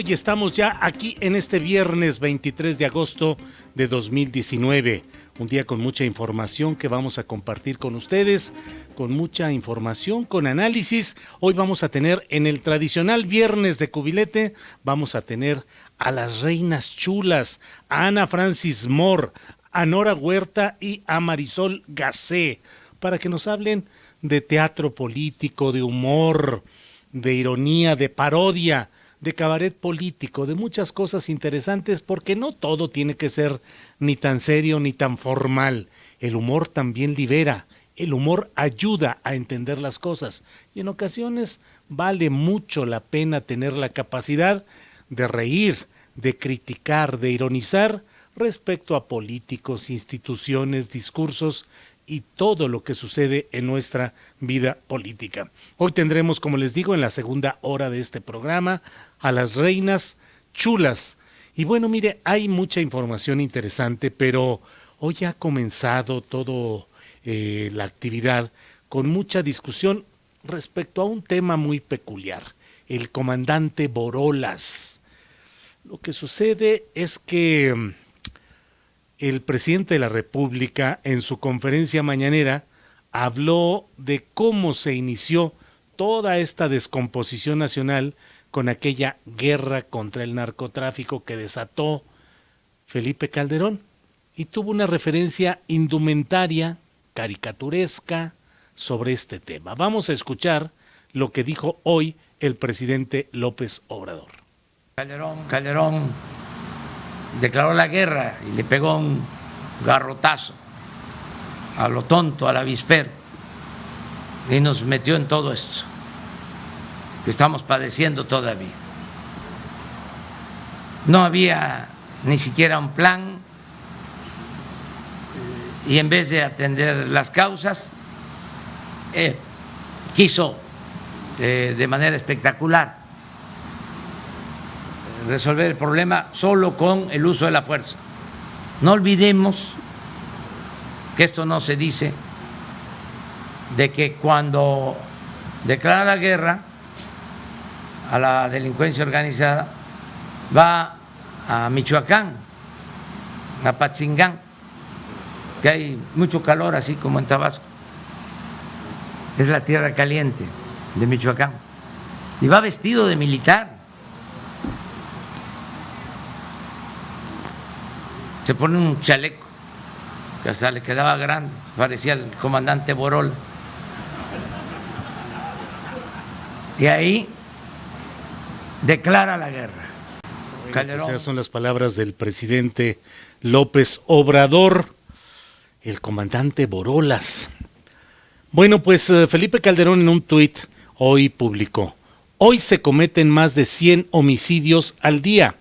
y estamos ya aquí en este viernes 23 de agosto de 2019. Un día con mucha información que vamos a compartir con ustedes, con mucha información, con análisis. Hoy vamos a tener en el tradicional viernes de cubilete, vamos a tener a las reinas chulas, a Ana Francis Moore, a Nora Huerta y a Marisol Gacé, para que nos hablen de teatro político, de humor, de ironía, de parodia, de cabaret político, de muchas cosas interesantes, porque no todo tiene que ser ni tan serio ni tan formal. El humor también libera, el humor ayuda a entender las cosas y en ocasiones vale mucho la pena tener la capacidad de reír, de criticar, de ironizar respecto a políticos, instituciones, discursos y todo lo que sucede en nuestra vida política. Hoy tendremos, como les digo, en la segunda hora de este programa, a las reinas chulas. Y bueno, mire, hay mucha información interesante, pero hoy ha comenzado todo la actividad con mucha discusión respecto a un tema muy peculiar, el comandante Borolas. Lo que sucede es que el presidente de la República, en su conferencia mañanera, habló de cómo se inició toda esta descomposición nacional con aquella guerra contra el narcotráfico que desató Felipe Calderón, y tuvo una referencia indumentaria, caricaturesca, sobre este tema. Vamos a escuchar lo que dijo hoy el presidente López Obrador. Calderón declaró la guerra y le pegó un garrotazo a lo tonto, al avispero, y nos metió en todo esto que estamos padeciendo todavía. No había ni siquiera un plan y en vez de atender las causas, quiso de manera espectacular resolver el problema solo con el uso de la fuerza. No olvidemos que esto no se dice, de que cuando declara la guerra a la delincuencia organizada, va a Michoacán, a Patzingán, que hay mucho calor, así como en Tabasco. Es la tierra caliente de Michoacán. Y va vestido de militar. Se pone un chaleco que hasta le quedaba grande, parecía el comandante Borol. Y ahí declara la guerra. Calderón. Esas son las palabras del presidente López Obrador, el comandante Borolas. Bueno, pues Felipe Calderón en un tuit hoy publicó: hoy se cometen más de 100 homicidios al día,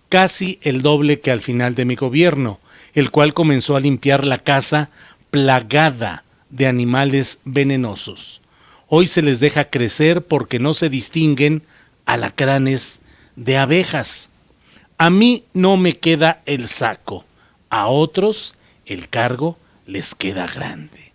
casi el doble que al final de mi gobierno, el cual comenzó a limpiar la casa plagada de animales venenosos. Hoy se les deja crecer porque no se distinguen alacranes de abejas. A mí no me queda el saco, a otros el cargo les queda grande.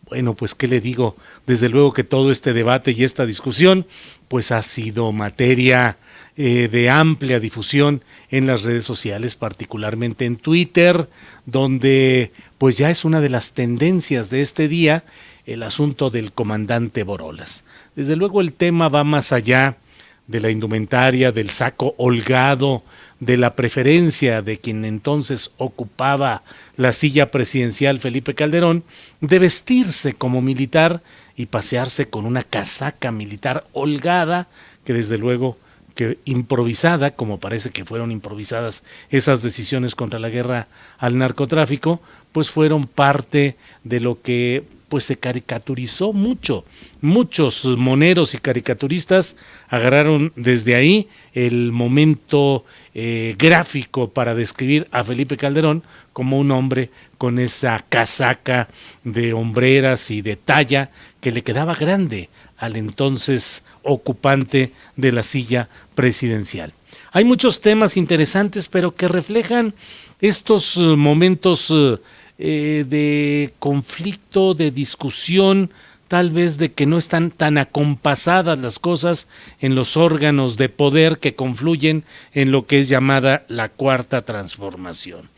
Bueno, pues qué le digo, desde luego que todo este debate y esta discusión pues ha sido materia de amplia difusión en las redes sociales, particularmente en Twitter, donde pues ya es una de las tendencias de este día el asunto del comandante Borolas. Desde luego el tema va más allá de la indumentaria, del saco holgado, de la preferencia de quien entonces ocupaba la silla presidencial, Felipe Calderón, de vestirse como militar y pasearse con una casaca militar holgada, que desde luego que improvisada, como parece que fueron improvisadas esas decisiones contra la guerra al narcotráfico, pues fueron parte de lo que pues se caricaturizó mucho. Muchos moneros y caricaturistas agarraron desde ahí el momento gráfico para describir a Felipe Calderón como un hombre con esa casaca de hombreras y de talla que le quedaba grande al entonces ocupante de la silla presidencial. Hay muchos temas interesantes, pero que reflejan estos momentos de conflicto, de discusión, tal vez de que no están tan acompasadas las cosas en los órganos de poder que confluyen en lo que es llamada la Cuarta Transformación.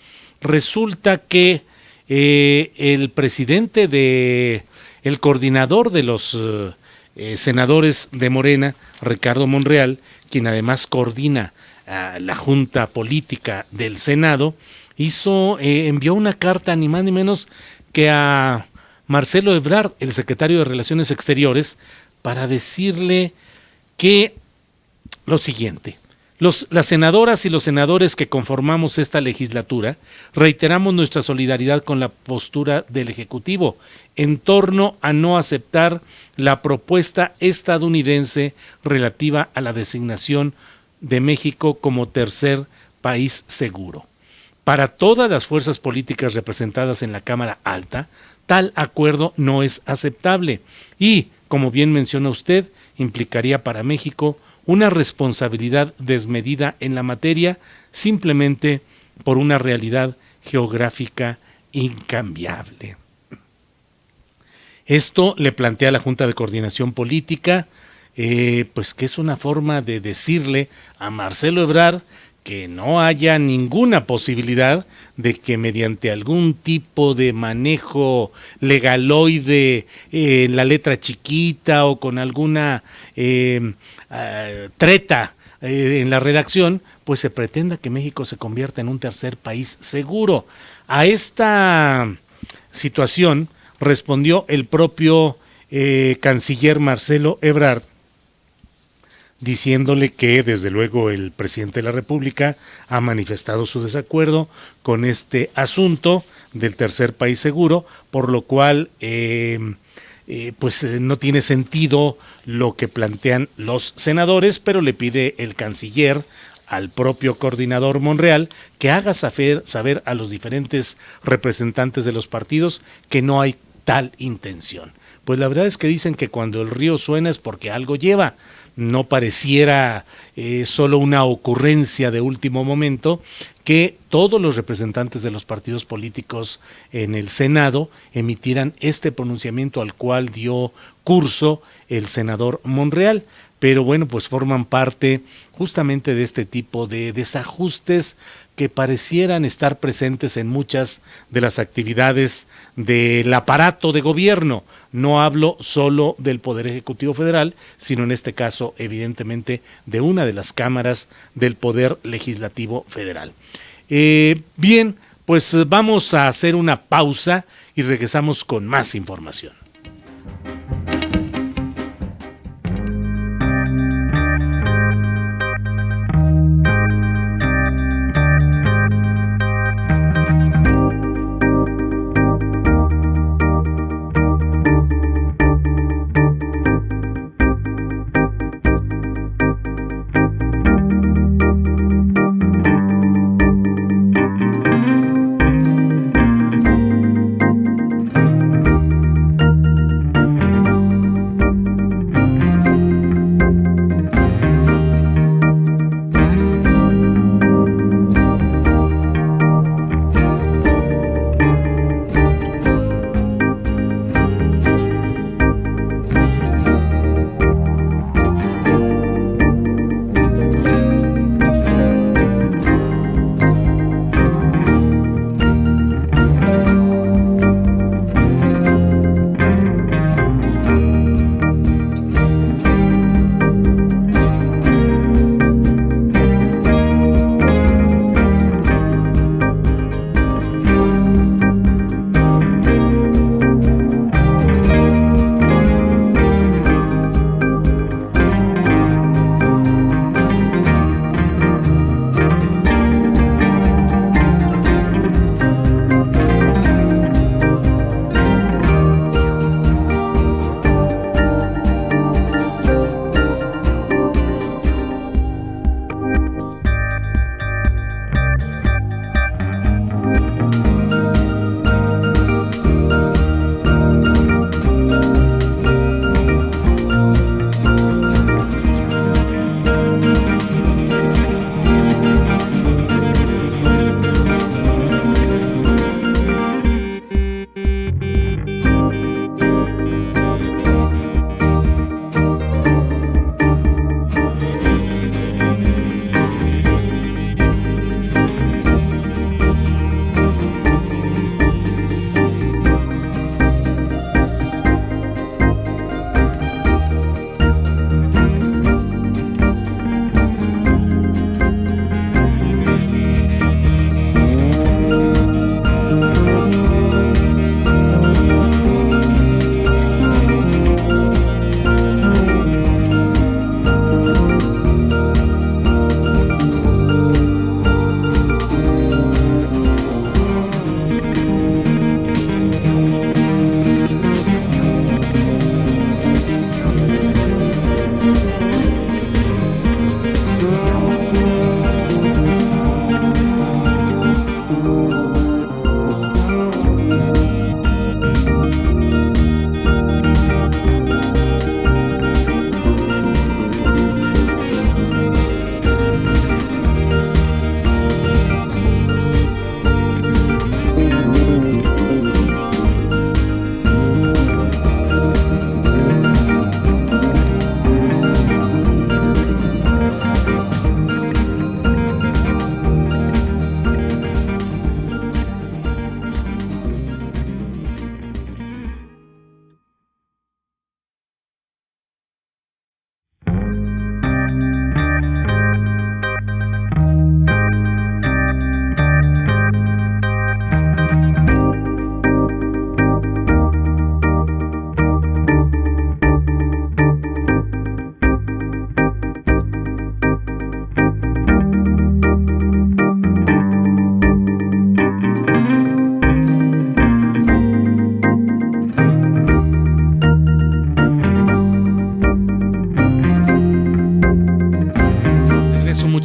Resulta que el coordinador de los senadores de Morena, Ricardo Monreal, quien además coordina la Junta Política del Senado, envió una carta ni más ni menos que a Marcelo Ebrard, el secretario de Relaciones Exteriores, para decirle que lo siguiente: las senadoras y los senadores que conformamos esta legislatura reiteramos nuestra solidaridad con la postura del Ejecutivo en torno a no aceptar la propuesta estadounidense relativa a la designación de México como tercer país seguro. Para todas las fuerzas políticas representadas en la Cámara Alta, tal acuerdo no es aceptable y, como bien menciona usted, implicaría para México una responsabilidad desmedida en la materia simplemente por una realidad geográfica incambiable. Esto le plantea a la Junta de Coordinación Política, pues que es una forma de decirle a Marcelo Ebrard que no haya ninguna posibilidad de que mediante algún tipo de manejo legaloide en la letra chiquita o con alguna treta en la redacción, pues se pretenda que México se convierta en un tercer país seguro. A esta situación respondió el propio canciller Marcelo Ebrard, diciéndole que desde luego el presidente de la República ha manifestado su desacuerdo con este asunto del tercer país seguro, por lo cual pues no tiene sentido lo que plantean los senadores, pero le pide el canciller al propio coordinador Monreal que haga saber a los diferentes representantes de los partidos que no hay tal intención. Pues la verdad es que dicen que cuando el río suena es porque algo lleva. No pareciera solo una ocurrencia de último momento que todos los representantes de los partidos políticos en el Senado emitieran este pronunciamiento al cual dio curso el senador Monreal. Pero bueno, pues forman parte justamente de este tipo de desajustes que parecieran estar presentes en muchas de las actividades del aparato de gobierno. No hablo solo del Poder Ejecutivo Federal, sino en este caso, evidentemente, de una de las cámaras del Poder Legislativo Federal. Bien, pues vamos a hacer una pausa y regresamos con más información.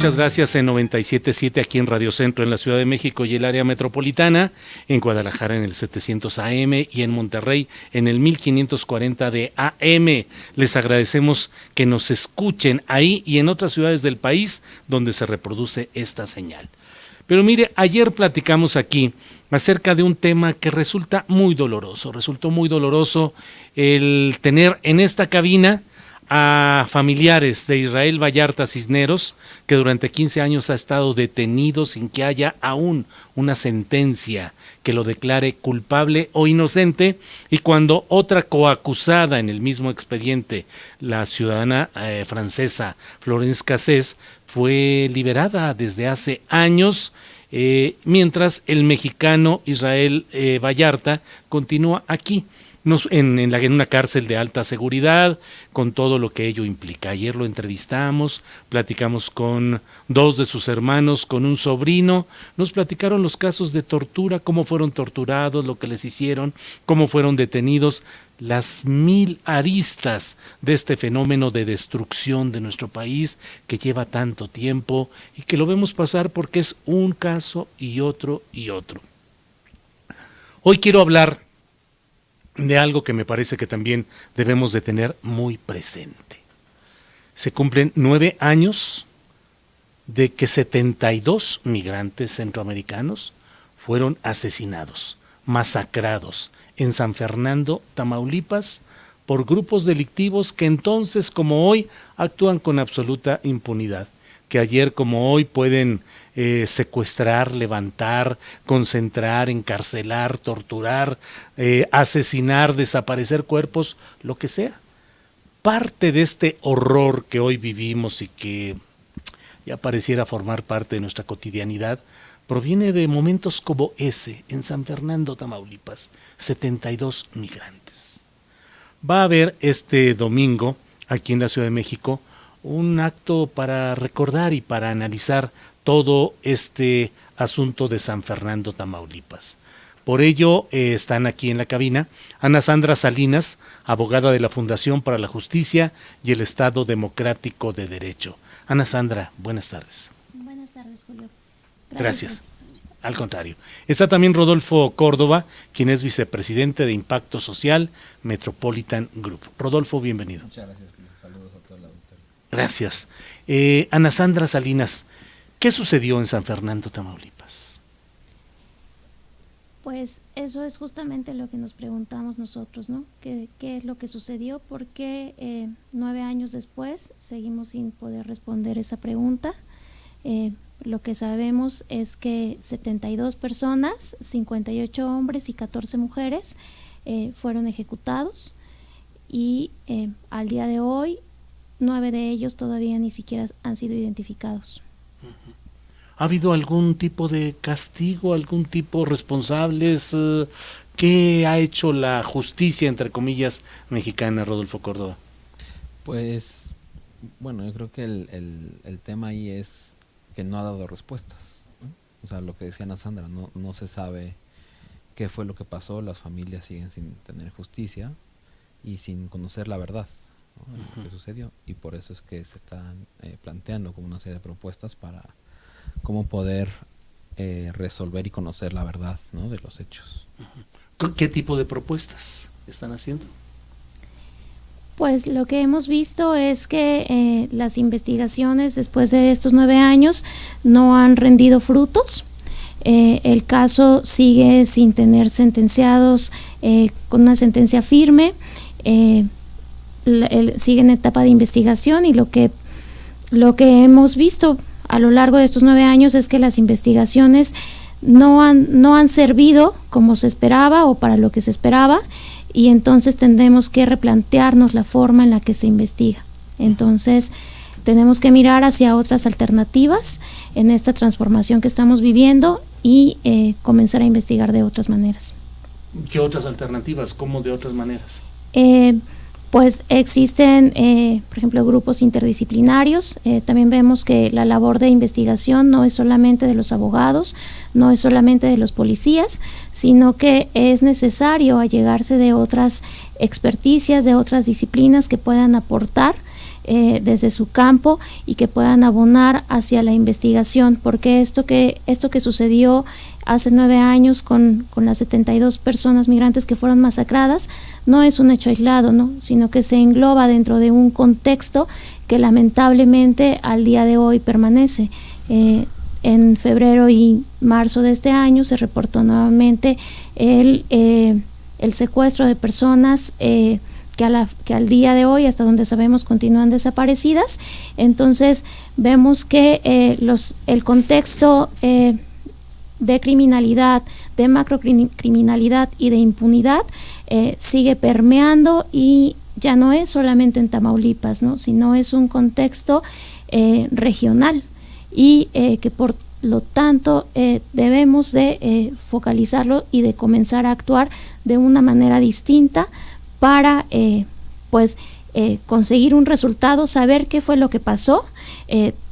muchas gracias en 97.7 aquí en Radio Centro en la Ciudad de México y el área metropolitana, en Guadalajara en el 700 AM y en Monterrey en el 1540 de AM. Les agradecemos que nos escuchen ahí y en otras ciudades del país donde se reproduce esta señal. Pero mire, ayer platicamos aquí acerca de un tema que resultó muy doloroso el tener en esta cabina a familiares de Israel Vallarta Cisneros, que durante 15 años ha estado detenido sin que haya aún una sentencia que lo declare culpable o inocente, y cuando otra coacusada en el mismo expediente, la ciudadana francesa Florence Cassés, fue liberada desde hace años, mientras el mexicano Israel Vallarta continúa aquí, en una cárcel de alta seguridad, con todo lo que ello implica. Ayer lo entrevistamos, platicamos con 2 de sus hermanos, con un sobrino, nos platicaron los casos de tortura, cómo fueron torturados, lo que les hicieron, cómo fueron detenidos, las 1000 aristas de este fenómeno de destrucción de nuestro país que lleva tanto tiempo y que lo vemos pasar porque es un caso y otro y otro. Hoy quiero hablar de algo que me parece que también debemos de tener muy presente. Se cumplen 9 años de que 72 migrantes centroamericanos fueron asesinados, masacrados en San Fernando, Tamaulipas, por grupos delictivos que entonces como hoy actúan con absoluta impunidad, que ayer como hoy pueden secuestrar, levantar, concentrar, encarcelar, torturar, asesinar, desaparecer cuerpos, lo que sea. Parte de este horror que hoy vivimos y que ya pareciera formar parte de nuestra cotidianidad, proviene de momentos como ese, en San Fernando, Tamaulipas, 72 migrantes. Va a haber este domingo, aquí en la Ciudad de México, un acto para recordar y para analizar todo este asunto de San Fernando, Tamaulipas. Por ello están aquí en la cabina Ana Sandra Salinas, abogada de la Fundación para la Justicia y el Estado Democrático de Derecho. Ana Sandra, buenas tardes. Buenas tardes, Julio. Gracias. Al contrario. Está también Rodolfo Córdoba, quien es vicepresidente de Impacto Social Metropolitan Group. Rodolfo, bienvenido. Muchas gracias, Julio. Saludos a toda la auditoría. Gracias. Ana Sandra Salinas, ¿qué sucedió en San Fernando, Tamaulipas? Pues eso es justamente lo que nos preguntamos nosotros, ¿no? ¿Qué es lo que sucedió? ¿Por qué 9 años después seguimos sin poder responder esa pregunta? Lo que sabemos es que 72 personas, 58 hombres y 14 mujeres fueron ejecutados y al día de hoy 9 de ellos todavía ni siquiera han sido identificados. ¿Ha habido algún tipo de castigo, algún tipo responsables? ¿Qué ha hecho la justicia, entre comillas, mexicana, Rodolfo Córdoba? Pues, bueno, yo creo que el tema ahí es que no ha dado respuestas, ¿no? O sea, lo que decía Ana Sandra, no se sabe qué fue lo que pasó, las familias siguen sin tener justicia y sin conocer la verdad, ¿no? De lo que sucedió, y por eso es que se están planteando como una serie de propuestas para cómo poder resolver y conocer la verdad, ¿no?, de los hechos. ¿Qué tipo de propuestas están haciendo? Pues lo que hemos visto es que las investigaciones después de estos 9 años no han rendido frutos. El caso sigue sin tener sentenciados con una sentencia firme. Sigue en etapa de investigación y lo que hemos visto a lo largo de estos 9 años es que las investigaciones no han servido como se esperaba o para lo que se esperaba, y entonces tendremos que replantearnos la forma en la que se investiga. Entonces tenemos que mirar hacia otras alternativas en esta transformación que estamos viviendo y comenzar a investigar de otras maneras. ¿Qué otras alternativas? ¿Cómo de otras maneras? Pues existen, por ejemplo, grupos interdisciplinarios. También vemos que la labor de investigación no es solamente de los abogados, no es solamente de los policías, sino que es necesario allegarse de otras experticias, de otras disciplinas que puedan aportar desde su campo y que puedan abonar hacia la investigación, porque esto que sucedió hace 9 años con las 72 personas migrantes que fueron masacradas no es un hecho aislado, ¿no? Sino que se engloba dentro de un contexto que lamentablemente al día de hoy permanece. En febrero y marzo de este año se reportó nuevamente el secuestro de personas que al día de hoy, hasta donde sabemos, continúan desaparecidas. Entonces vemos que el contexto de criminalidad, de macrocriminalidad y de impunidad sigue permeando, y ya no es solamente en Tamaulipas, ¿no? Sino es un contexto regional, y que por lo tanto debemos de focalizarlo y de comenzar a actuar de una manera distinta para conseguir un resultado, saber qué fue lo que pasó,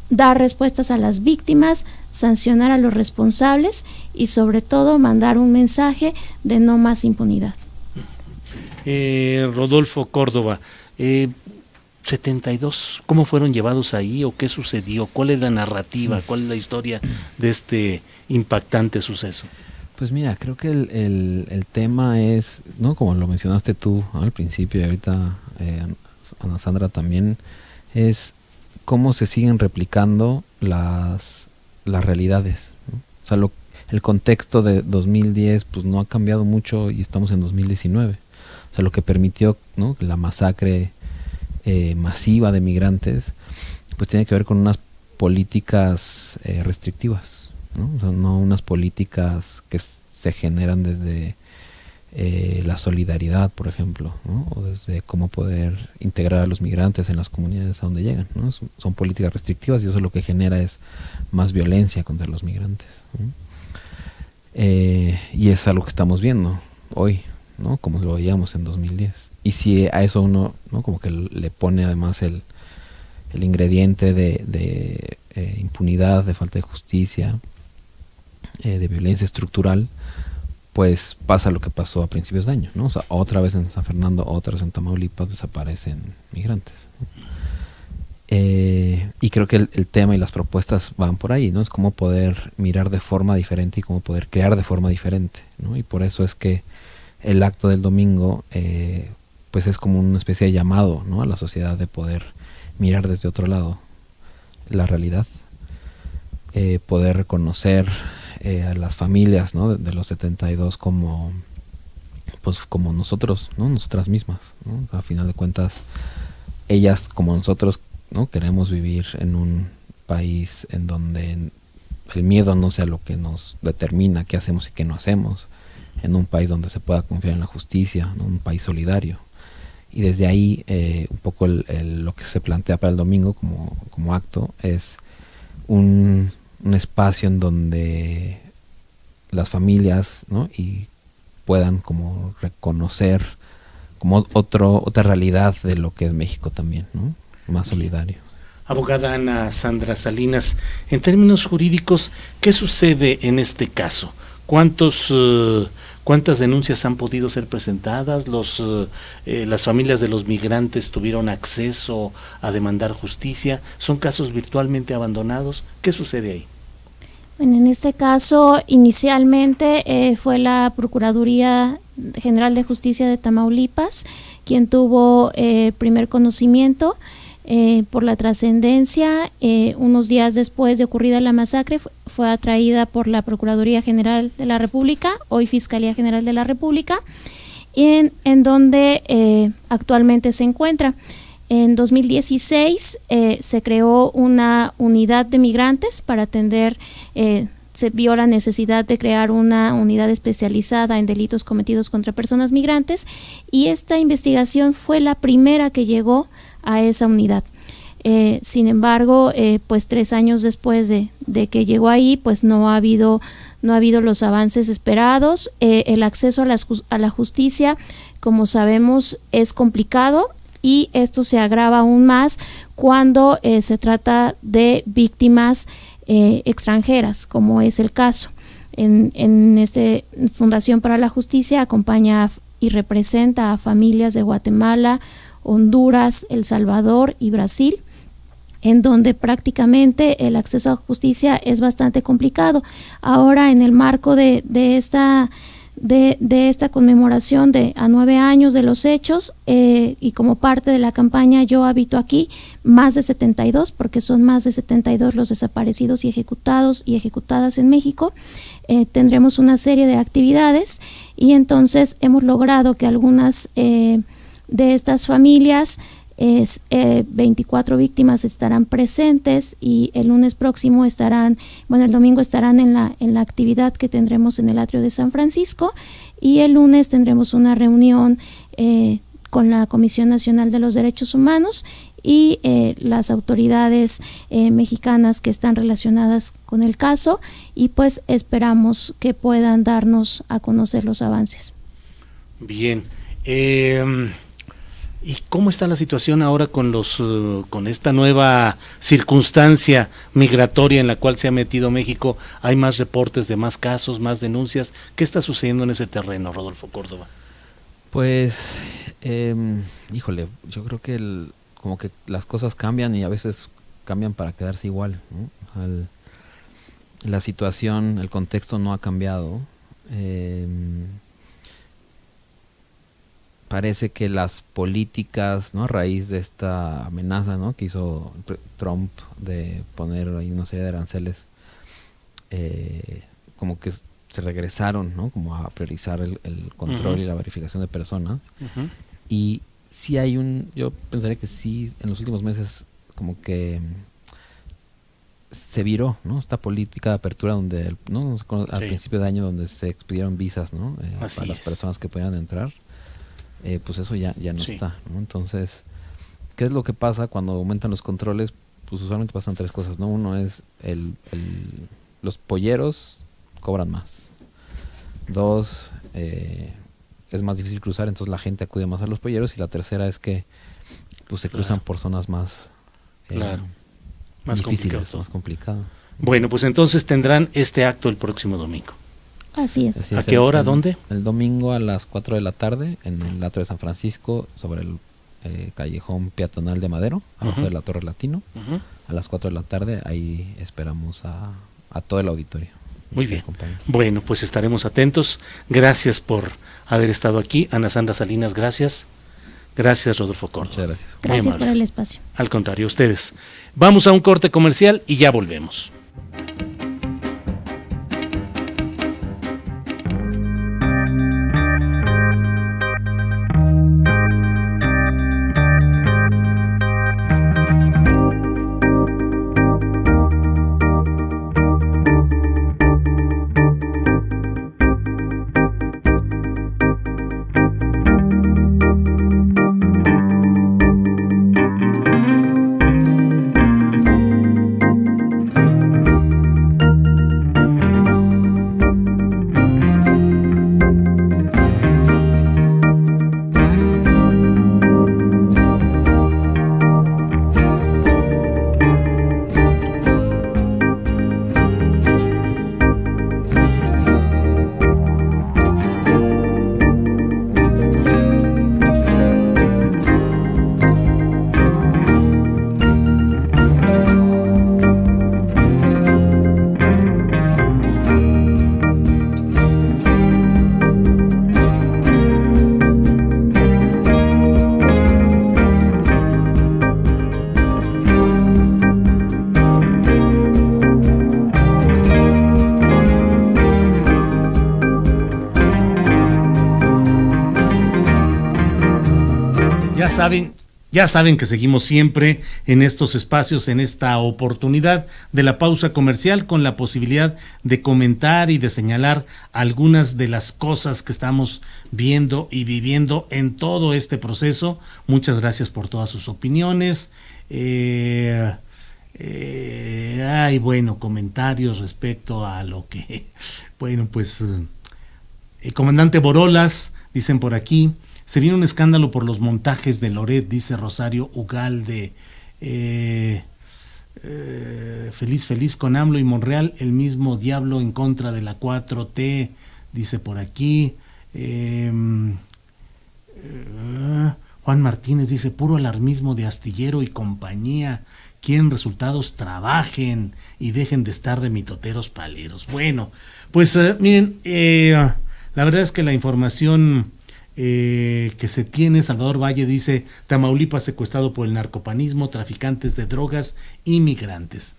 dar respuestas a las víctimas, sancionar a los responsables y sobre todo mandar un mensaje de no más impunidad. Rodolfo Córdoba, 72, ¿cómo fueron llevados ahí o qué sucedió? ¿Cuál es la narrativa? ¿Cuál es la historia de este impactante suceso? Pues mira, creo que el tema es, ¿no? Como lo mencionaste tú, ¿no?, al principio, y ahorita Ana Sandra también, es cómo se siguen replicando las realidades, ¿no? O sea, el contexto de 2010 pues no ha cambiado mucho y estamos en 2019. O sea, lo que permitió, ¿no?, la masacre masiva de migrantes, pues tiene que ver con unas políticas restrictivas, ¿no? O sea, no unas políticas que se generan desde la solidaridad, por ejemplo, ¿no? O desde cómo poder integrar a los migrantes en las comunidades a donde llegan, ¿no? Son políticas restrictivas y eso lo que genera es más violencia contra los migrantes, ¿no? Y es algo que estamos viendo hoy, ¿no? Como lo veíamos en 2010. Y si a eso uno, ¿no?, como que le pone además el ingrediente de impunidad, de falta de justicia, de violencia estructural, pues pasa lo que pasó a principios de año, ¿no? O sea, otra vez en San Fernando, otra vez en Tamaulipas desaparecen migrantes, ¿no? Y creo que el tema y las propuestas van por ahí, ¿no? Es cómo poder mirar de forma diferente y cómo poder crear de forma diferente, ¿no? Y por eso es que el acto del domingo pues es como una especie de llamado, ¿no?, a la sociedad de poder mirar desde otro lado la realidad, poder reconocer a las familias, ¿no?, de los 72 como nosotros, ¿no?, nosotras mismas, ¿no? A final de cuentas, ellas como nosotros, ¿no?, queremos vivir en un país en donde el miedo no sea lo que nos determina qué hacemos y qué no hacemos, en un país donde se pueda confiar en la justicia, ¿no?, un país solidario. Y desde ahí un poco lo que se plantea para el domingo como acto es un espacio en donde las familias, ¿no?, y puedan como reconocer como otra realidad de lo que es México también, ¿no?, más solidario. Abogada Ana Sandra Salinas, en términos jurídicos, ¿qué sucede en este caso? ¿Cuántas denuncias han podido ser presentadas? Las familias de los migrantes tuvieron acceso a demandar justicia. ¿Son casos virtualmente abandonados? ¿Qué sucede ahí? Bueno, en este caso, inicialmente fue la Procuraduría General de Justicia de Tamaulipas quien tuvo primer conocimiento. Por la trascendencia, unos días después de ocurrida la masacre, fue atraída por la Procuraduría General de la República, hoy Fiscalía General de la República, en donde actualmente se encuentra. En 2016 se creó una unidad de migrantes para atender, se vio la necesidad de crear una unidad especializada en delitos cometidos contra personas migrantes, y esta investigación fue la primera que llegó a esa unidad. Sin embargo, pues 3 años después de que llegó ahí, pues no ha habido los avances esperados. El acceso a la justicia, como sabemos, es complicado, y esto se agrava aún más cuando se trata de víctimas extranjeras, como es el caso. En esta Fundación para la Justicia acompaña y representa a familias de Guatemala, Honduras, El Salvador y Brasil, en donde prácticamente el acceso a justicia es bastante complicado. Ahora, en el marco de esta conmemoración a 9 años de los hechos, y como parte de la campaña Yo Habito Aquí, más de 72, porque son más de 72 los desaparecidos y ejecutados y ejecutadas en México, tendremos una serie de actividades, y entonces hemos logrado que algunas de estas familias, 24 víctimas estarán presentes, y el lunes próximo el domingo estarán en la actividad que tendremos en el atrio de San Francisco, y el lunes tendremos una reunión con la Comisión Nacional de los Derechos Humanos y las autoridades mexicanas que están relacionadas con el caso, y pues esperamos que puedan darnos a conocer los avances. Bien. ¿Y cómo está la situación ahora con esta nueva circunstancia migratoria en la cual se ha metido México? ¿Hay más reportes de más casos, más denuncias? ¿Qué está sucediendo en ese terreno, Rodolfo Córdoba? Pues, híjole, yo creo que como que las cosas cambian, y a veces cambian para quedarse igual, ¿no? La situación, el contexto no ha cambiado. Parece que las políticas, ¿no?, a raíz de esta amenaza, ¿no?, que hizo Trump de poner ahí una serie de aranceles, como que se regresaron, ¿no?, como a priorizar el control y la verificación de personas. Y sí yo pensaría que sí, en los últimos meses como que se viró, ¿no?, esta política de apertura donde, ¿no?, al principio de año, donde se expidieron visas, ¿no?, para las personas que podían entrar. Pues eso ya no está, ¿no? Entonces, ¿qué es lo que pasa cuando aumentan los controles? Pues usualmente pasan 3 cosas, ¿no? Uno es los polleros cobran más. 2, es más difícil cruzar, entonces la gente acude más a los polleros. Y la tercera es que pues se cruzan por zonas más más difíciles, más complicadas. Bueno, pues entonces tendrán este acto el próximo domingo. Así es. ¿A qué hora? ¿Dónde? El domingo a las 4 de la tarde en el atrio de San Francisco, sobre el callejón peatonal de Madero, abajo de la Torre Latino. A las 4 de la tarde, ahí esperamos a todo el auditorio. Muy bien. Bueno, pues estaremos atentos. Gracias por haber estado aquí. Ana Sandra Salinas, gracias. Gracias, Rodolfo Córdoba. Muchas gracias. Gracias por el espacio. Al contrario, ustedes. Vamos a un corte comercial y ya volvemos. Ya saben que seguimos siempre en estos espacios, en esta oportunidad de la pausa comercial, con la posibilidad de comentar y de señalar algunas de las cosas que estamos viendo y viviendo en todo este proceso. Muchas gracias por todas sus opiniones. Comentarios respecto a lo que, comandante Borolas, dicen por aquí. Se viene un escándalo por los montajes de Loret, dice Rosario Ugalde. Feliz con AMLO y Monreal, el mismo diablo en contra de la 4T, dice por aquí. Juan Juan Martínez dice, puro alarmismo de Astillero y compañía. Quieren resultados, trabajen y dejen de estar de mitoteros paleros. Bueno, pues miren, la verdad es que la información que se tiene, Salvador Valle dice, Tamaulipas secuestrado por el narcopanismo, traficantes de drogas y migrantes.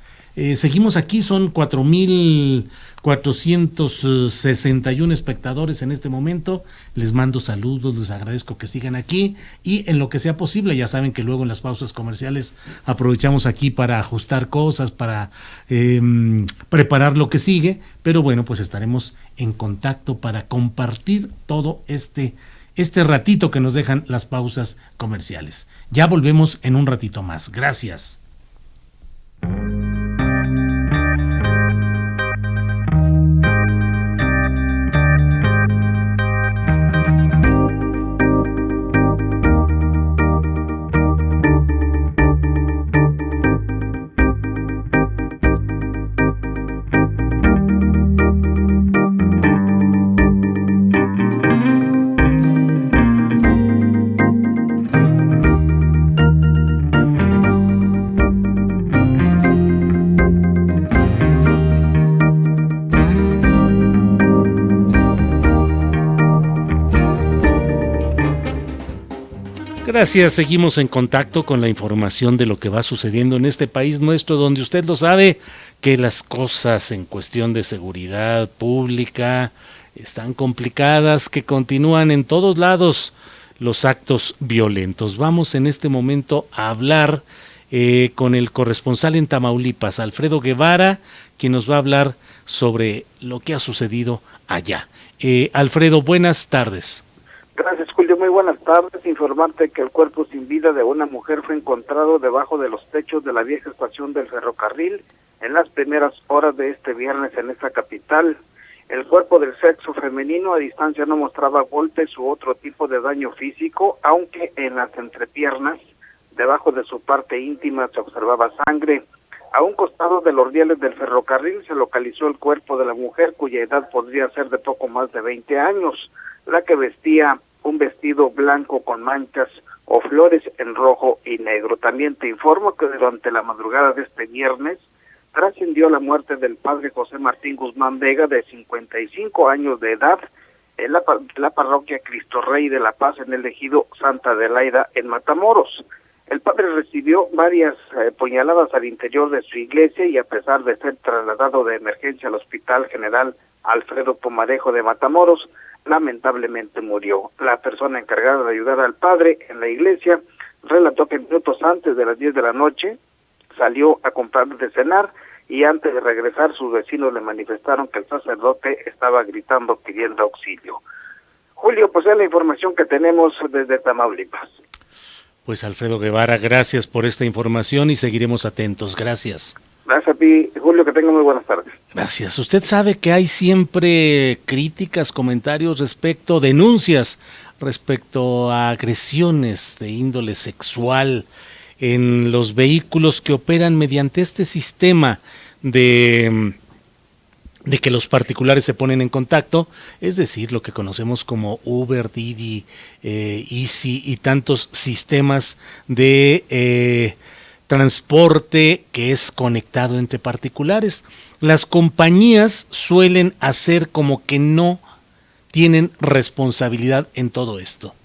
Seguimos aquí, son 4,461 espectadores en este momento. Les mando saludos, les agradezco que sigan aquí y en lo que sea posible, ya saben que luego en las pausas comerciales aprovechamos aquí para ajustar cosas, para preparar lo que sigue, pero bueno, pues estaremos en contacto para compartir todo este ratito que nos dejan las pausas comerciales. Ya volvemos en un ratito más. Gracias. Gracias, seguimos en contacto con la información de lo que va sucediendo en este país nuestro, donde usted lo sabe, que las cosas en cuestión de seguridad pública están complicadas, que continúan en todos lados los actos violentos. Vamos en este momento a hablar con el corresponsal en Tamaulipas, Alfredo Guevara, quien nos va a hablar sobre lo que ha sucedido allá. Alfredo, buenas tardes. Gracias, Julio. Muy buenas tardes. Informarte que el cuerpo sin vida de una mujer fue encontrado debajo de los techos de la vieja estación del ferrocarril en las primeras horas de este viernes en esta capital. El cuerpo del sexo femenino a distancia no mostraba golpes u otro tipo de daño físico, aunque en las entrepiernas, debajo de su parte íntima, se observaba sangre. A un costado de los rieles del ferrocarril se localizó el cuerpo de la mujer, cuya edad podría ser de poco más de 20 años, la que vestía un vestido blanco con manchas o flores en rojo y negro. También te informo que durante la madrugada de este viernes trascendió la muerte del padre José Martín Guzmán Vega, de 55 años de edad, en la parroquia Cristo Rey de la Paz, en el ejido Santa Adelaida, en Matamoros. El padre recibió varias puñaladas al interior de su iglesia y, a pesar de ser trasladado de emergencia al Hospital General Alfredo Pomarejo de Matamoros, lamentablemente murió. La persona encargada de ayudar al padre en la iglesia relató que minutos antes de las 10 de la noche salió a comprar de cenar y antes de regresar sus vecinos le manifestaron que el sacerdote estaba gritando pidiendo auxilio. Julio, pues es la información que tenemos desde Tamaulipas. Pues Alfredo Guevara, gracias por esta información y seguiremos atentos. Gracias. Gracias a ti, Julio, que tenga muy buenas tardes. Gracias. Usted sabe que hay siempre críticas, comentarios denuncias respecto a agresiones de índole sexual en los vehículos que operan mediante este sistema de que los particulares se ponen en contacto, es decir, lo que conocemos como Uber, Didi, Easy y tantos sistemas de transporte que es conectado entre particulares. Las compañías suelen hacer como que no tienen responsabilidad en todo esto,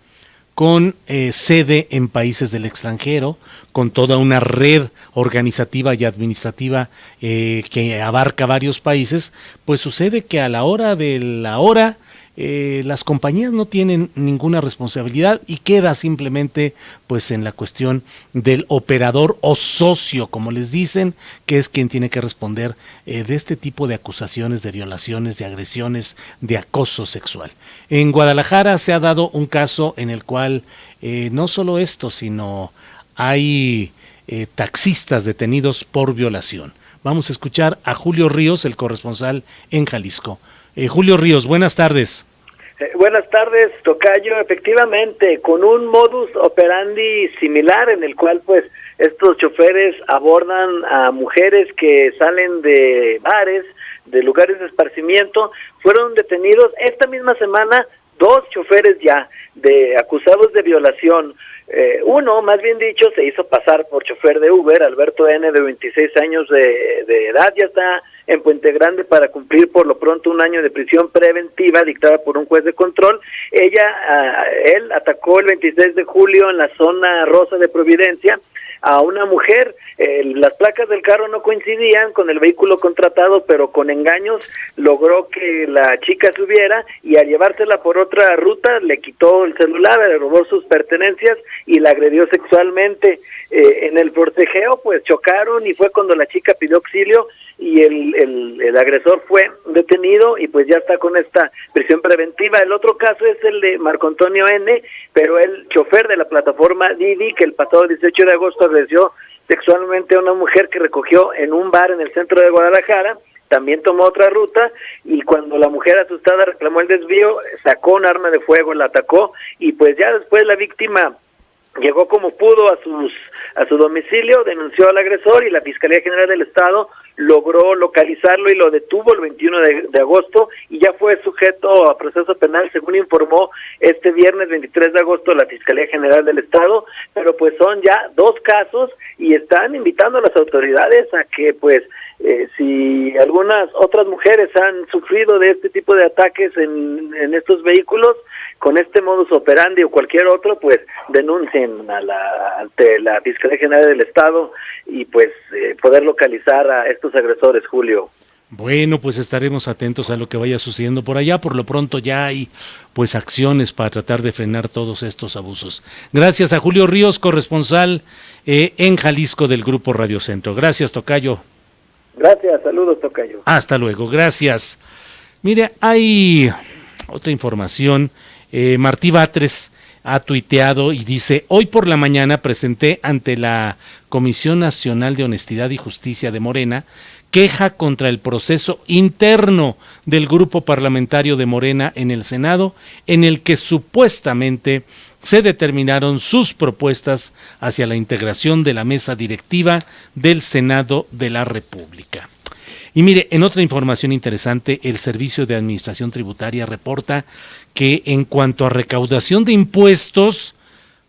con sede en países del extranjero, con toda una red organizativa y administrativa que abarca varios países, pues sucede que a la hora de la hora las compañías no tienen ninguna responsabilidad y queda simplemente pues en la cuestión del operador o socio, como les dicen, que es quien tiene que responder de este tipo de acusaciones, de violaciones, de agresiones, de acoso sexual. En Guadalajara se ha dado un caso en el cual no solo esto, sino hay taxistas detenidos por violación. Vamos a escuchar a Julio Ríos, el corresponsal en Jalisco. Julio Ríos, buenas tardes. Buenas tardes, tocayo. Efectivamente, con un modus operandi similar en el cual pues estos choferes abordan a mujeres que salen de bares, de lugares de esparcimiento, fueron detenidos esta misma semana 2 choferes ya acusados de violación. Uno, más bien dicho, se hizo pasar por chofer de Uber. Alberto N., de 26 años de edad, ya está en Puente Grande para cumplir por lo pronto 1 año de prisión preventiva dictada por un juez de control. Él atacó el 26 de julio en la zona rosa de Providencia a una mujer. Las placas del carro no coincidían con el vehículo contratado, pero con engaños logró que la chica subiera, y al llevársela por otra ruta le quitó el celular, le robó sus pertenencias y la agredió sexualmente. En el forcejeo pues chocaron, y fue cuando la chica pidió auxilio y el agresor fue detenido y pues ya está con esta prisión preventiva. El otro caso es el de Marco Antonio N., pero el chofer de la plataforma Didi, que el pasado 18 de agosto agredió sexualmente a una mujer que recogió en un bar en el centro de Guadalajara. También tomó otra ruta, y cuando la mujer asustada reclamó el desvío, sacó un arma de fuego, la atacó, y pues ya después la víctima llegó como pudo a su domicilio, denunció al agresor, y la Fiscalía General del Estado logró localizarlo y lo detuvo el 21 de agosto, y ya fue sujeto a proceso penal, según informó este viernes 23 de agosto la Fiscalía General del Estado. Pero pues son ya 2 casos, y están invitando a las autoridades a que pues si algunas otras mujeres han sufrido de este tipo de ataques en estos vehículos, con este modus operandi o cualquier otro, pues denuncien ante la Fiscalía General del Estado, y pues poder localizar a estos agresores, Julio. Bueno, pues estaremos atentos a lo que vaya sucediendo por allá. Por lo pronto ya hay pues acciones para tratar de frenar todos estos abusos. Gracias a Julio Ríos, corresponsal en Jalisco del Grupo Radio Centro. Gracias, tocayo. Gracias, saludos, tocayo. Hasta luego, gracias. Mire, hay otra información. Martí Batres ha tuiteado y dice: hoy por la mañana presenté ante la Comisión Nacional de Honestidad y Justicia de Morena queja contra el proceso interno del grupo parlamentario de Morena en el Senado, en el que supuestamente se determinaron sus propuestas hacia la integración de la mesa directiva del Senado de la República. Y mire, en otra información interesante, el Servicio de Administración Tributaria reporta que en cuanto a recaudación de impuestos,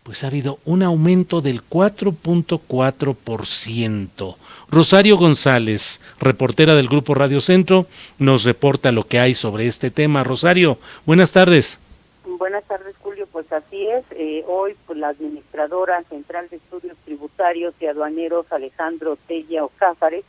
pues ha habido un aumento del 4.4%. Rosario González, reportera del Grupo Radio Centro, nos reporta lo que hay sobre este tema. Rosario, buenas tardes. Buenas tardes, Julio. Pues así es. Hoy pues, la Administradora Central de Estudios Tributarios y Aduaneros, Alejandro Tella Ocázares,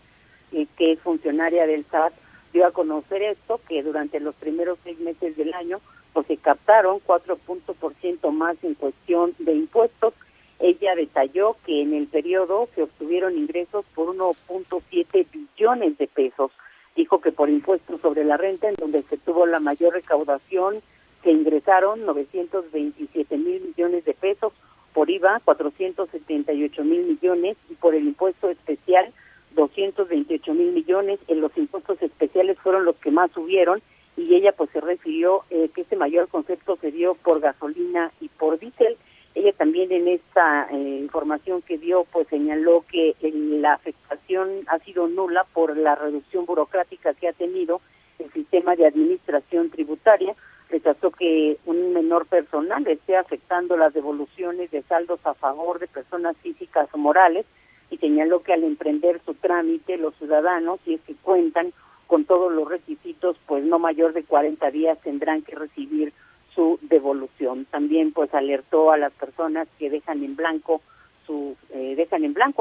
que es funcionaria del SAT, dio a conocer esto, que durante los primeros 6 meses del año pues se captaron 4% más en cuestión de impuestos. Ella detalló que en el periodo se obtuvieron ingresos por 1.7 billones de pesos. Dijo que por impuestos sobre la renta, en donde se tuvo la mayor recaudación, se ingresaron 927,000 millones de pesos, por IVA 478,000 millones, y por el impuesto especial 228,000 millones. En los impuestos especiales fueron los que más subieron, y ella pues se refirió que ese mayor concepto se dio por gasolina y por diésel. Ella también en esta información que dio pues señaló que la afectación ha sido nula por la reducción burocrática que ha tenido el sistema de administración tributaria. Rechazó que un menor personal esté afectando las devoluciones de saldos a favor de personas físicas o morales, y señaló que al emprender su trámite los ciudadanos, si es que cuentan con todos los requisitos, pues no mayor de 40 días tendrán que recibir su devolución. También pues alertó a las personas que dejan en blanco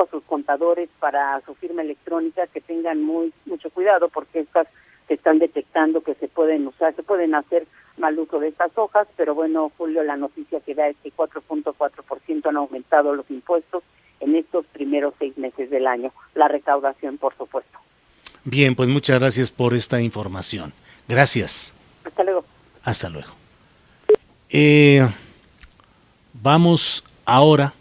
a sus contadores para su firma electrónica, que tengan mucho cuidado, porque estas se están detectando que se pueden hacer mal uso de estas hojas. Pero bueno, Julio, la noticia que da es que 4.4% han aumentado los impuestos en estos primeros 6 meses del año. La recaudación, por supuesto. Bien, pues muchas gracias por esta información. Gracias. Hasta luego. Hasta luego. Vamos ahora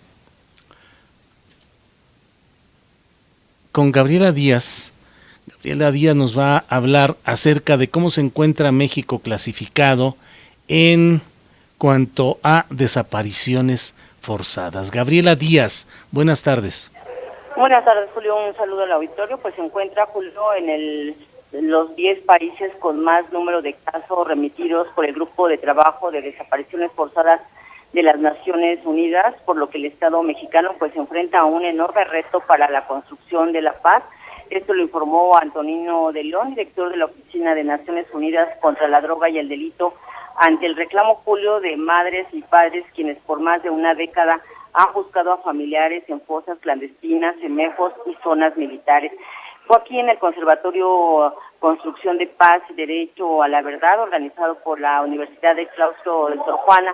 con Gabriela Díaz. Gabriela Díaz nos va a hablar acerca de cómo se encuentra México clasificado en cuanto a desapariciones forzadas. Gabriela Díaz, buenas tardes. Buenas tardes, Julio. Un saludo al auditorio. Pues se encuentra, Julio, en los 10 países con más número de casos remitidos por el Grupo de Trabajo de Desapariciones Forzadas de las Naciones Unidas, por lo que el Estado mexicano pues se enfrenta a un enorme reto para la construcción de la paz. Esto lo informó Antonino de León, director de la Oficina de Naciones Unidas contra la Droga y el Delito, ante el reclamo, Julio, de madres y padres quienes por más de una década han buscado a familiares en fosas clandestinas, semefos y zonas militares. Fue aquí en el Conservatorio Construcción de Paz y Derecho a la Verdad, organizado por la Universidad del Claustro de Sor Juana,